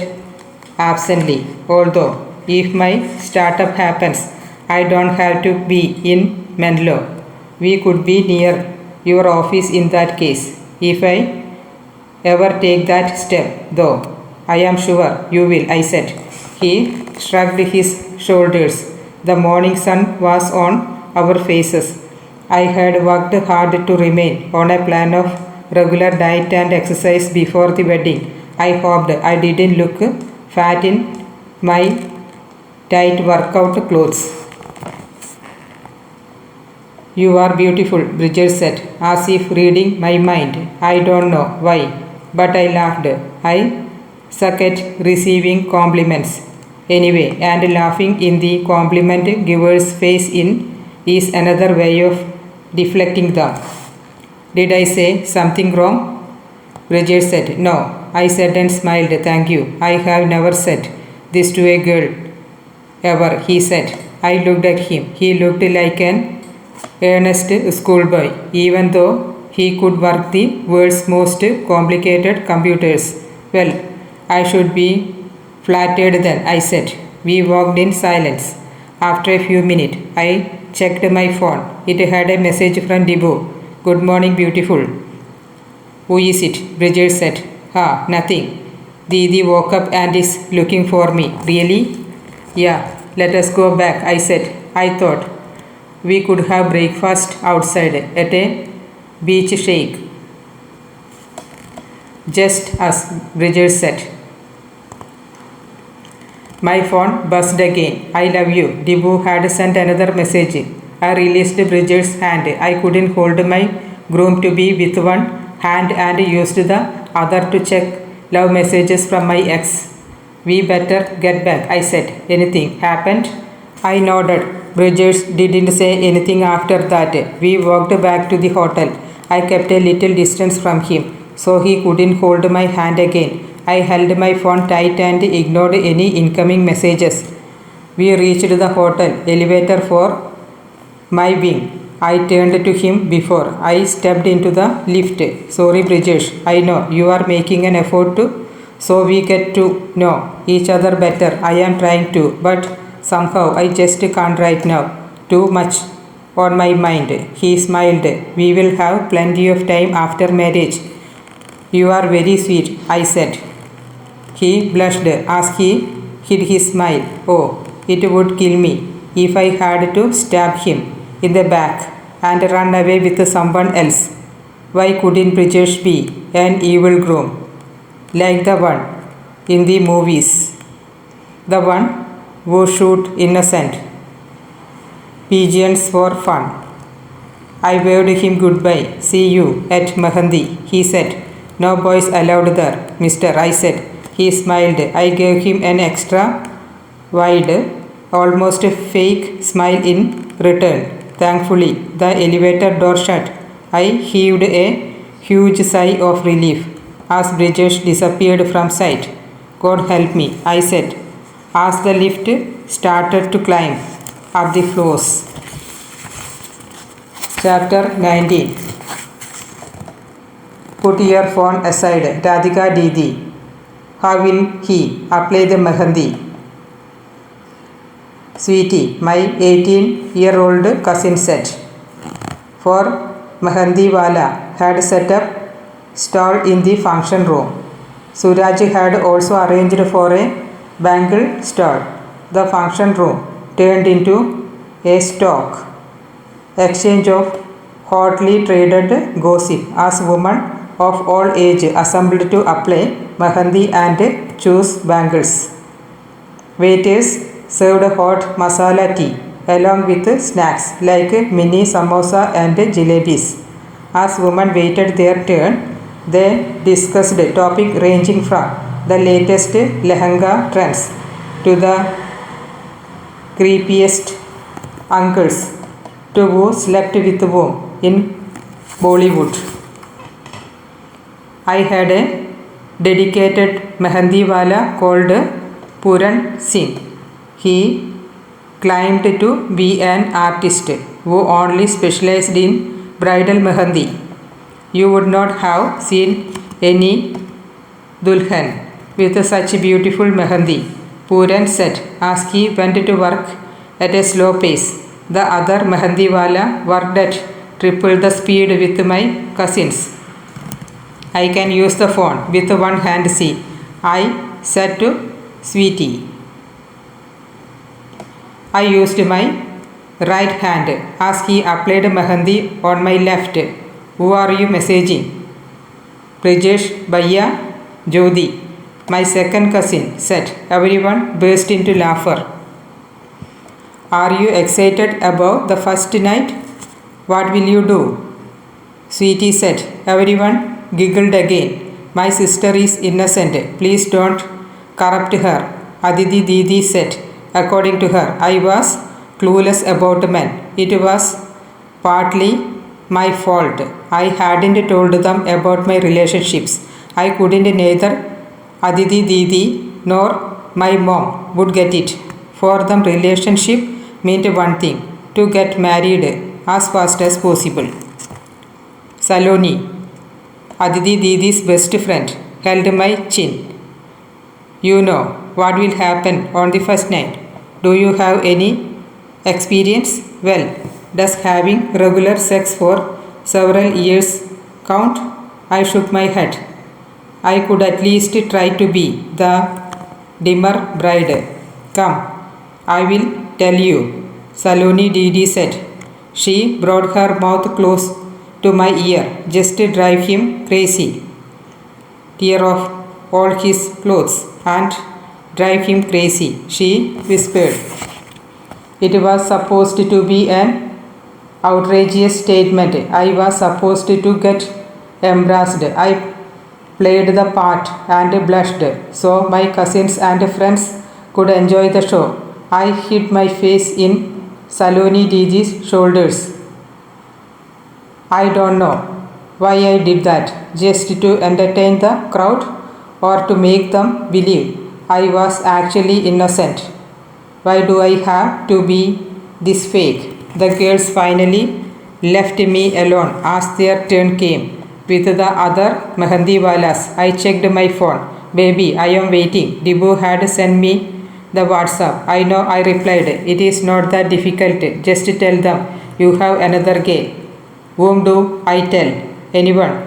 absently. Although, if my startup happens, I don't have to be in Menlo. We could be near your office in that case. If I ever take that step, though, I am sure you will, I said. He shrugged his shoulders. The morning sun was on our faces. I had worked hard to remain on a plan of regular diet and exercise before the wedding. I hoped I didn't look fat in my tight workout clothes. You are beautiful, Bridget said, as if reading my mind. I don't know why, but I laughed. I suck at receiving compliments. Anyway, and laughing in the compliment giver's face is another way of deflecting them. Did I say something wrong? Bridget said. No, I said and smiled. Thank you. I have never said this to a girl ever, he said. I looked at him. He looked like an earnest schoolboy, even though he could work the world's most complicated computers. Well, I should be flattered then, I said. We walked in silence. After a few minutes, I checked my phone. It had a message from Dibu. Good morning, beautiful. Who is it? Bridget said. Nothing. Didi woke up and is looking for me. Really? Yeah, let us go back, I said. I thought we could have breakfast outside at a beach shake. Just as Bridget said. My phone buzzed again. I love you. Dibu had sent another message. I released Bridget's hand. I couldn't hold my groom-to-be with one hand and used the other to check love messages from my ex. We better get back, I said. Anything happened? I nodded. Bridget didn't say anything after that. We walked back to the hotel. I kept a little distance from him, so he couldn't hold my hand again. I held my phone tight and ignored any incoming messages. We reached the hotel elevator for my wing. I turned to him before I stepped into the lift. Sorry, Bridget. I know you are making an effort so we get to know each other better. I am trying to, but somehow I just can't right now. Too much on my mind. He smiled. We will have plenty of time after marriage. You are very sweet, I said. He blushed as he hid his smile. Oh, it would kill me if I had to stab him in the back and run away with someone else. Why couldn't Bridget be an evil groom like the one in the movies? The one who shoot innocent pigeons for fun. I waved him goodbye. See you at Mehendi, he said. No boys allowed there, mister, I said. He smiled. I gave him an extra wide, almost fake smile in return. Thankfully, the elevator door shut. I heaved a huge sigh of relief as Bridget disappeared from sight. God help me, I said, as the lift started to climb up the floors. Chapter 19. Put your phone aside, Radhika Didi. How will he apply the Mehendi? Sweetie, my 18-year-old cousin said. For Mehendi Wala had set up stall in the function room. Suraj had also arranged for a bangle stall. The function room turned into a stock exchange of hotly traded gossip as women of all age assembled to apply Mehendi and choose bangles. Waiters served hot masala tea along with snacks like mini samosa and jalebis. As women waited their turn, they discussed topics ranging from the latest lehenga trends to the creepiest uncles to who slept with whom in Bollywood. I had a dedicated Mehendi Wala called Puran Singh. He claimed to be an artist who only specialized in bridal Mehendi. You would not have seen any Dulhan with such beautiful Mehendi, Puran said as he went to work at a slow pace. The other Mehendi Wala worked at triple the speed with my cousins. I can use the phone with one hand, see, I said to Sweetie. I used my right hand as he applied Mehendi on my left. Who are you messaging? Brajesh, Bhaiya, Jodi, my second cousin, said. Everyone burst into laughter. Are you excited about the first night? What will you do? Sweetie said. Everyone giggled again. My sister is innocent. Please don't corrupt her, Aditi Didi said. According to her, I was clueless about men. It was partly my fault. I hadn't told them about my relationships. I couldn't neither Aditi Didi nor my mom would get it. For them, relationship meant one thing, to get married as fast as possible. Saloni, Aditi Didi's best friend, held my chin. You know what will happen on the first night. Do you have any experience? Well, does having regular sex for several years count? I shook my head. I could at least try to be the dimmer bride. Come, I will tell you, Saloni Didi said. She brought her mouth close to my ear, just to drive him crazy. Tear off all his clothes and drive him crazy, she whispered. It was supposed to be an outrageous statement. I was supposed to get embarrassed. I played the part and blushed so my cousins and friends could enjoy the show. I hid my face in Saloni Didi's shoulders. I don't know why I did that, just to entertain the crowd or to make them believe I was actually innocent. Why do I have to be this fake? The girls finally left me alone as their turn came. With the other Mehandiwalas, I checked my phone. Baby, I am waiting. Dibu had sent me the WhatsApp. I know, I replied. It is not that difficult. Just tell them you have another gay. Whom do I tell? Anyone?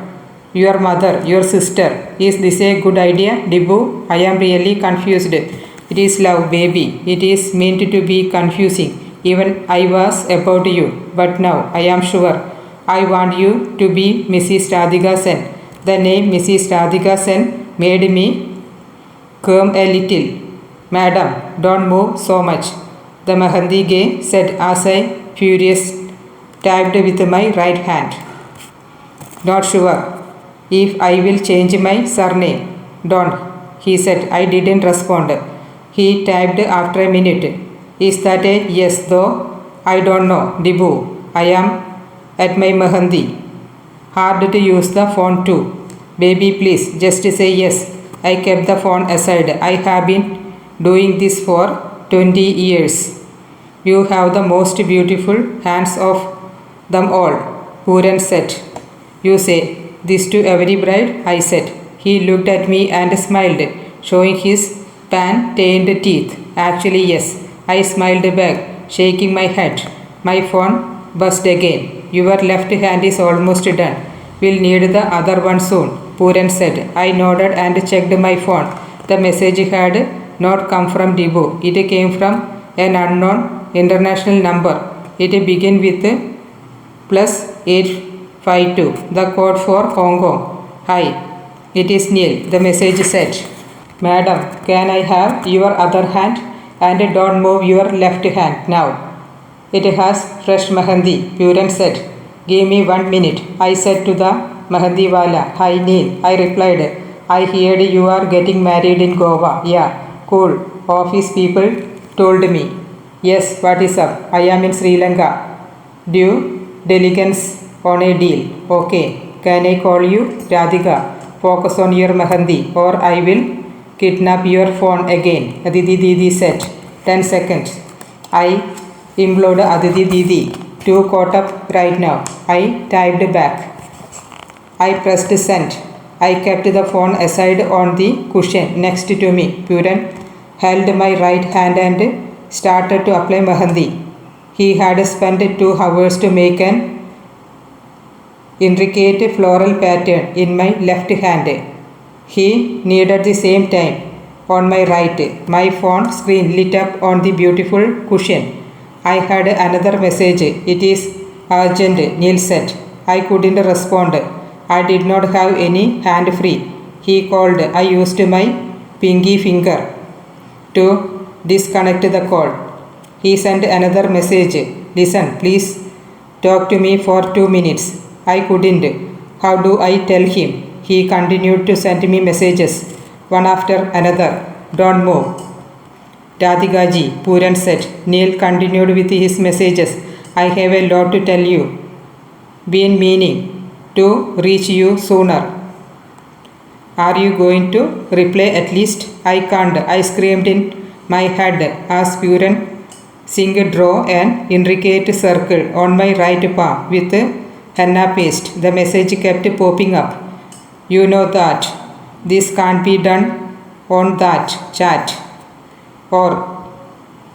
Your mother, your sister. Is this a good idea, Dibu? I am really confused. It is love, baby. It is meant to be confusing. Even I was about you. But now I am sure. I want you to be Mrs. Radhika Sen. The name Mrs. Radhika Sen made me calm a little. Madam, don't move so much, the Mehandi Gay said as I furious tapped with my right hand. Not sure if I will change my surname. Don't, he said. I didn't respond. He tapped after a minute. Is that a yes though? I don't know, Dibu. I am at my Mehandi. Hard to use the phone too. Baby, please, just say yes. I kept the phone aside. I have been doing this for 20 years. You have the most beautiful hands of them all, Puran said. You say this to every bride? I said. He looked at me and smiled, showing his pan-tained teeth. Actually, yes. I smiled back, shaking my head. My phone buzzed again. Your left hand is almost done. We'll need the other one soon, Puran said. I nodded and checked my phone. The message had not come from Dibu. It came from an unknown international number. It began with +852, the code for Hong Kong. Hi, it is Neil, the message said. Madam, can I have your other hand? And don't move your left hand now. It has fresh Mehandi, Puran said. Give me 1 minute, I said to the Mehandiwala. Hi Neil, I replied. I heard you are getting married in Goa. Yeah, cool. Office people told me. Yes, what is up? I am in Sri Lanka. Due diligence on a deal. Okay. Can I call you? Radhika, focus on your Mehandi or I will kidnap your phone again, Aditi Didi said. 10 seconds. I implored Aditi Didi. Too caught up right now. I typed back. I pressed send. I kept the phone aside on the cushion next to me. Puran held my right hand and started to apply Mehandi. He had spent 2 hours to make an intricate floral pattern in my left hand. He needed the same time on my right. My phone screen lit up on the beautiful cushion. I had another message. It is urgent, Neil said. I couldn't respond. I did not have any hand free. He called. I used my pinky finger to disconnect the call. He sent another message. Listen, please talk to me for 2 minutes. I couldn't. How do I tell him? He continued to send me messages, one after another. Don't move, Radhikaji, Puran said. Neil continued with his messages. I have a lot to tell you. Been meaning to reach you sooner. Are you going to reply at least? I can't. I screamed in my head as Puran Singh drew an intricate circle on my right palm with henna paste. The message kept popping up. You know that this can't be done on that chat or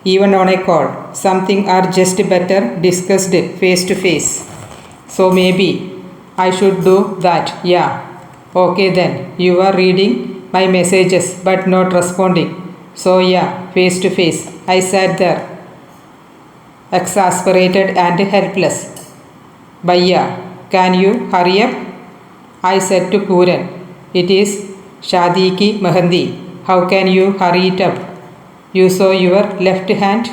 even on a call. Something are just better discussed face to face. So maybe I should do that. Yeah. Okay then. You are reading my messages but not responding. So yeah, face to face. I sat there, exasperated and helpless. Bhaiya, can you hurry up? I said to Pooran. It is Shadi ki Mehendi. How can you hurry it up? You saw your left hand?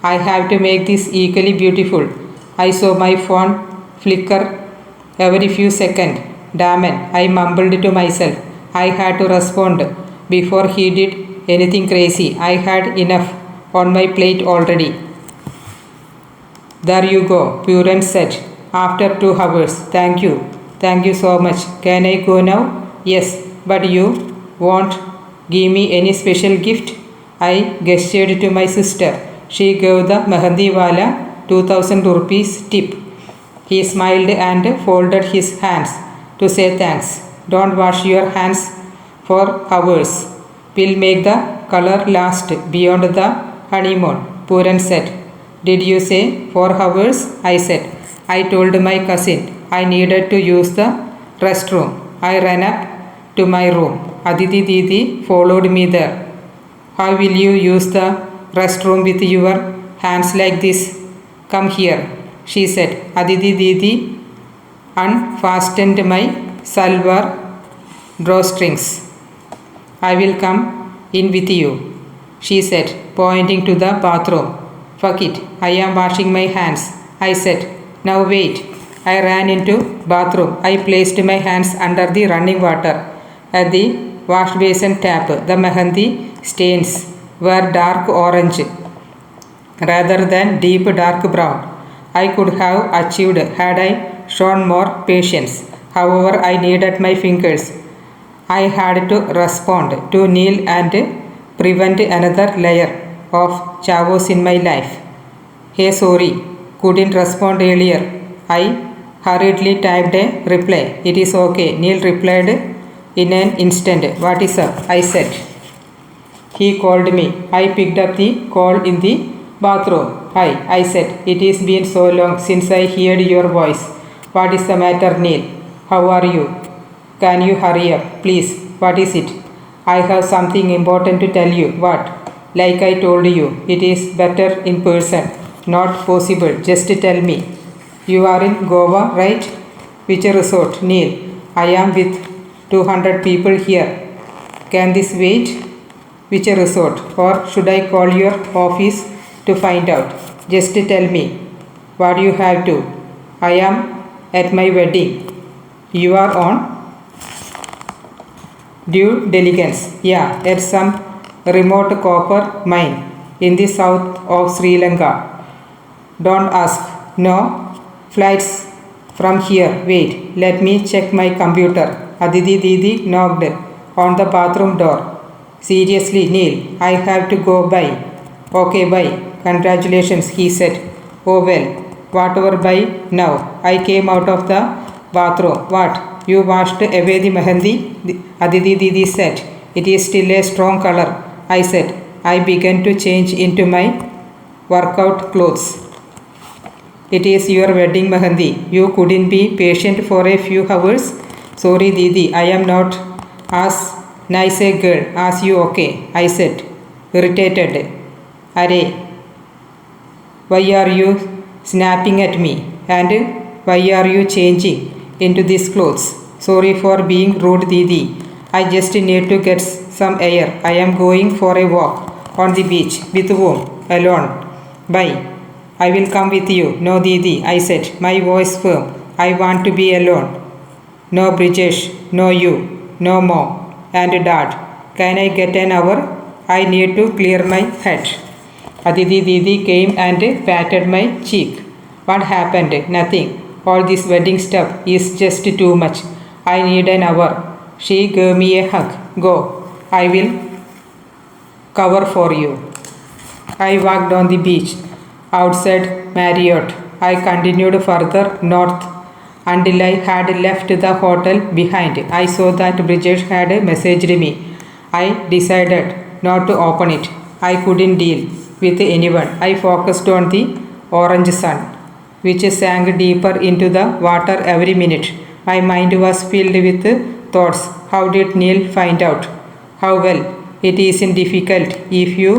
I have to make this equally beautiful. I saw my phone flicker every few seconds. Damn it, I mumbled to myself. I had to respond before he did anything crazy. I had enough on my plate already. There you go, Puran said. After 2 hours. Thank you. Thank you so much. Can I go now? Yes, but you won't give me any special gift? I gestured to my sister. She gave the Mehendi wala 2000 rupees tip. He smiled and folded his hands to say thanks. Don't wash your hands for hours. We'll make the color last beyond the honeymoon, Puran said. Did you say 4 hours? I said. I told my cousin I needed to use the restroom. I ran up to my room. Aditi Didi followed me there. How will you use the restroom with your hands like this? Come here, she said. Aditi Didi unfastened my salwar drawstrings. I will come in with you, she said, pointing to the bathroom. Fuck it, I am washing my hands, I said. Now wait. I ran into bathroom. I placed my hands under the running water. At the wash basin tap, the Mehendi stains were dark orange rather than deep dark brown. I could have achieved had I shown more patience. However, I needed my fingers. I had to respond to Neil and prevent another layer of chaos in my life. Hey, sorry, couldn't respond earlier. I hurriedly typed a reply. It is okay, Neil replied in an instant. What is up? I said. He called me. I picked up the call in the bathroom. Hi, I said. It has been so long since I heard your voice. What is the matter, Neil? How are you? Can you hurry up, please? What is it? I have something important to tell you. What? Like I told you, it is better in person. Not possible. Just tell me. You are in Goa, right? Which resort? Neil. I am with 200 people here. Can this wait? Which resort? Or should I call your office to find out? Just tell me. What you have to? I am at my wedding. You are on due diligence. Yeah, at some remote copper mine in the south of Sri Lanka. Don't ask. No flights from here. Wait, let me check my computer. Aditi Didi knocked on the bathroom door. Seriously, Neil, I have to go. Bye. Okay, bye. Congratulations, he said. Oh well, whatever, bye now. I came out of the bathroom. What? You washed away the Mehendi? Aditi Didi said. It is still a strong color, I said. I began to change into my workout clothes. It is your wedding Mehendi. You couldn't be patient for a few hours? Sorry, Didi, I am not as nice a girl as you. Okay, I said, irritated. Arey, why are you snapping at me? And why are you changing into these clothes? Sorry for being rude, Didi. I just need to get some air. I am going for a walk on the beach. With whom? Alone. Bye. I will come with you. No, Didi, I said, my voice firm. I want to be alone. No, Brijesh. No, you. No, Mom. And Dad. Can I get an hour? I need to clear my head. Aditi Didi came and patted my cheek. What happened? Nothing. All this wedding stuff is just too much. I need an hour. She gave me a hug. Go. I will cover for you. I walked on the beach outside Marriott. I continued further north until I had left the hotel behind. I saw that Bridget had messaged me. I decided not to open it. I couldn't deal with anyone. I focused on the orange sun, which sank deeper into the water every minute. My mind was filled with thoughts. How did Neil find out? How well? It isn't difficult if you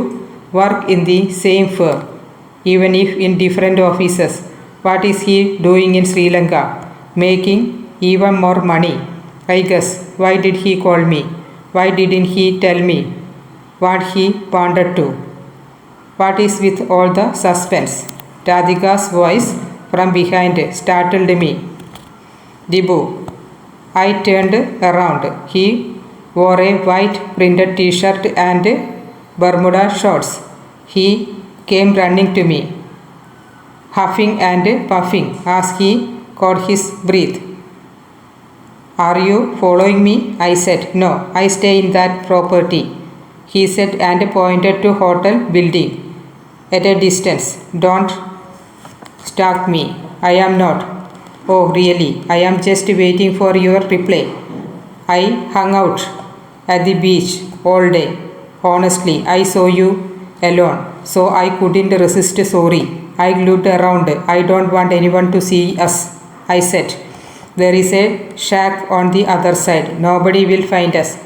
work in the same firm, even if in different offices. What is he doing in Sri Lanka? Making even more money, I guess. Why did he call me? Why didn't he tell me what he wanted to? What is with all the suspense? Radhika's voice from behind startled me. Dibu. I turned around. He wore a white printed t-shirt and Bermuda shorts. He came running to me, huffing and puffing as he caught his breath. Are you following me? I said. No, I stay in that property, he said and pointed to hotel building at a distance. Don't stalk me. I am not. Oh, really? I am just waiting for your reply. I hung out at the beach all day. Honestly, I saw you alone, so I couldn't resist. Sorry. I looked around. I don't want anyone to see us, I said. There is a shack on the other side. Nobody will find us.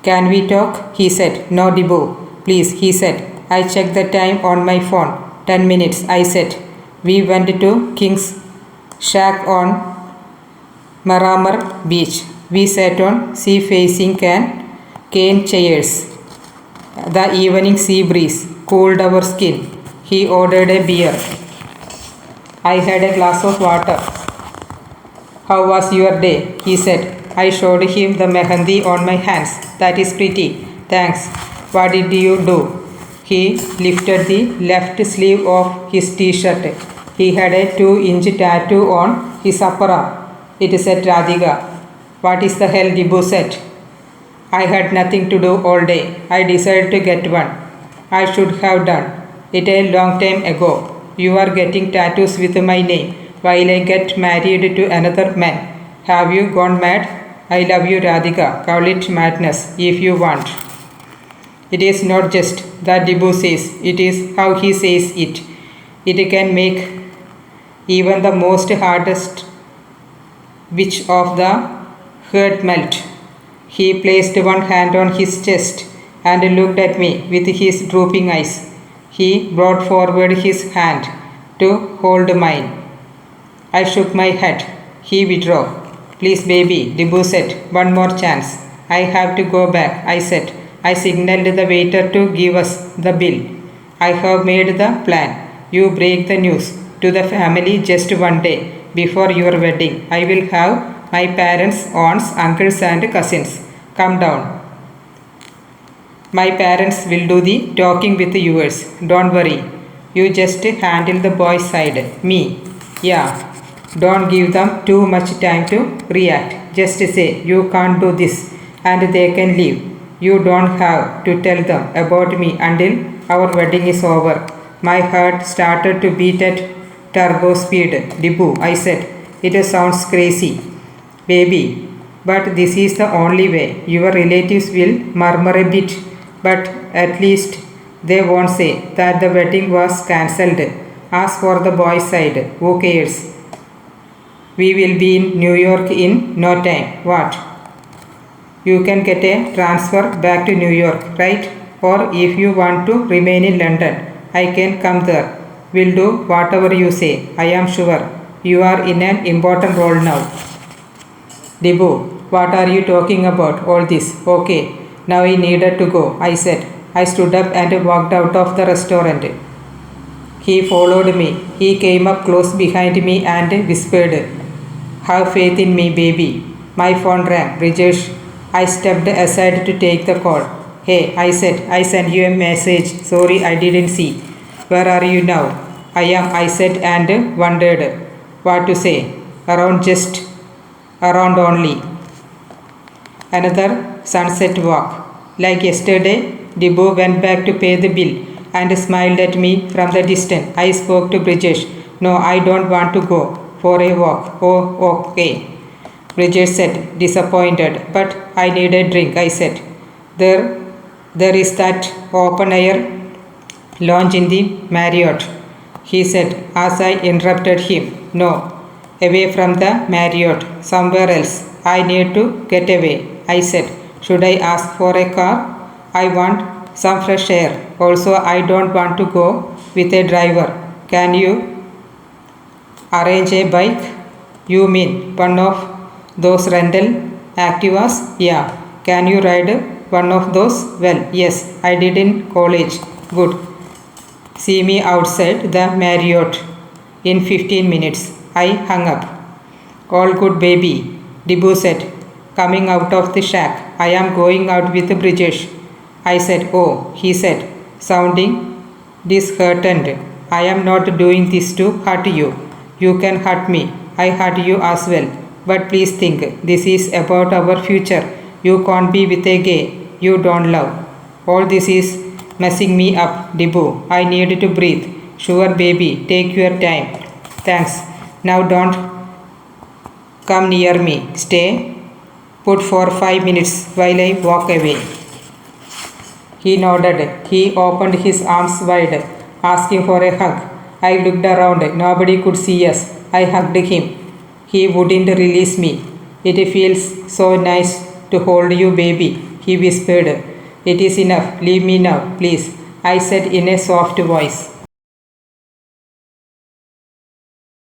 Can we talk? He said. No, Dibu. Please, he said. I checked the time on my phone. 10 minutes, I said. We went to King's shack on Maramar Beach. We sat on sea-facing cane chairs. The evening sea breeze cooled our skin. He ordered a beer. I had a glass of water. How was your day? He said. I showed him the mehendi on my hands. That is pretty. Thanks. What did you do? He lifted the left sleeve of his t-shirt. He had a 2-inch tattoo on his upper arm. It said Radhika. What is the hell? Dibu said. I had nothing to do all day. I decided to get one. I should have done it a long time ago. You are getting tattoos with my name while I get married to another man. Have you gone mad? I love you, Radhika. Call it madness if you want. It is not just that Dibu says, it is how he says it. It can make even the most hardest witch of the herd melt. He placed one hand on his chest and looked at me with his drooping eyes. He brought forward his hand to hold mine. I shook my head. He withdrew. Please, baby, Dibu said. One more chance. I have to go back, I said. I signaled the waiter to give us the bill. I have made the plan. You break the news to the family just one day before your wedding. I will have my parents, aunts, uncles and cousins come down. My parents will do the talking with yours. Don't worry. You just handle the boys' side. Me. Yeah. Don't give them too much time to react. Just say you can't do this and they can leave. You don't have to tell them about me until our wedding is over. My heart started to beat at turbo speed. Dibu, I said. It sounds crazy, baby, but this is the only way. Your relatives will murmur a bit, but at least they won't say that the wedding was cancelled. As for the boys' side, who cares? We will be in New York in no time. What? You can get a transfer back to New York, right? Or if you want to remain in London, I can come there. We'll do whatever you say. I am sure you are in an important role now. Dibu, what are you talking about? All this. Okay, now I needed to go, I said. I stood up and walked out of the restaurant. He followed me. He came up close behind me and whispered, have faith in me, baby. My phone rang. Rajesh. I stepped aside to take the call. Hey, I said, I sent you a message. Sorry, I didn't see. Where are you now? I said and wondered what to say. Around only. Another sunset walk. Like yesterday, Dibu went back to pay the bill and smiled at me from the distance. I spoke to Brijesh. No, I don't want to go for a walk. Oh, okay. Brijesh said, disappointed. But I need a drink, I said. There There is that open air lounge in the Marriott, he said as I interrupted him. No, away from the Marriott, somewhere else. I need to get away, I said. Should I ask for a car? I want some fresh air. Also, I don't want to go with a driver. Can you arrange a bike? You mean one of those rental Activas? Yeah. Can you ride one of those? Well, yes, I did in college. Good. See me outside the Marriott in 15 minutes. I hung up. All good, baby, Dibu said, coming out of the shack. I am going out with Brijesh. I said, oh, he said, sounding disheartened. I am not doing this to hurt you. You can hurt me. I hurt you as well. But please think, this is about our future. You can't be with a gay you don't love. All this is messing me up, Dibu. I need to breathe. Sure, baby, take your time. Thanks. Now don't come near me. Stay put for 5 minutes while I walk away. He nodded. He opened his arms wide, asking for a hug. I looked around. Nobody could see us. I hugged him. He wouldn't release me. It feels so nice to hold you, baby, he whispered. It is enough. Leave me now, please, I said in a soft voice.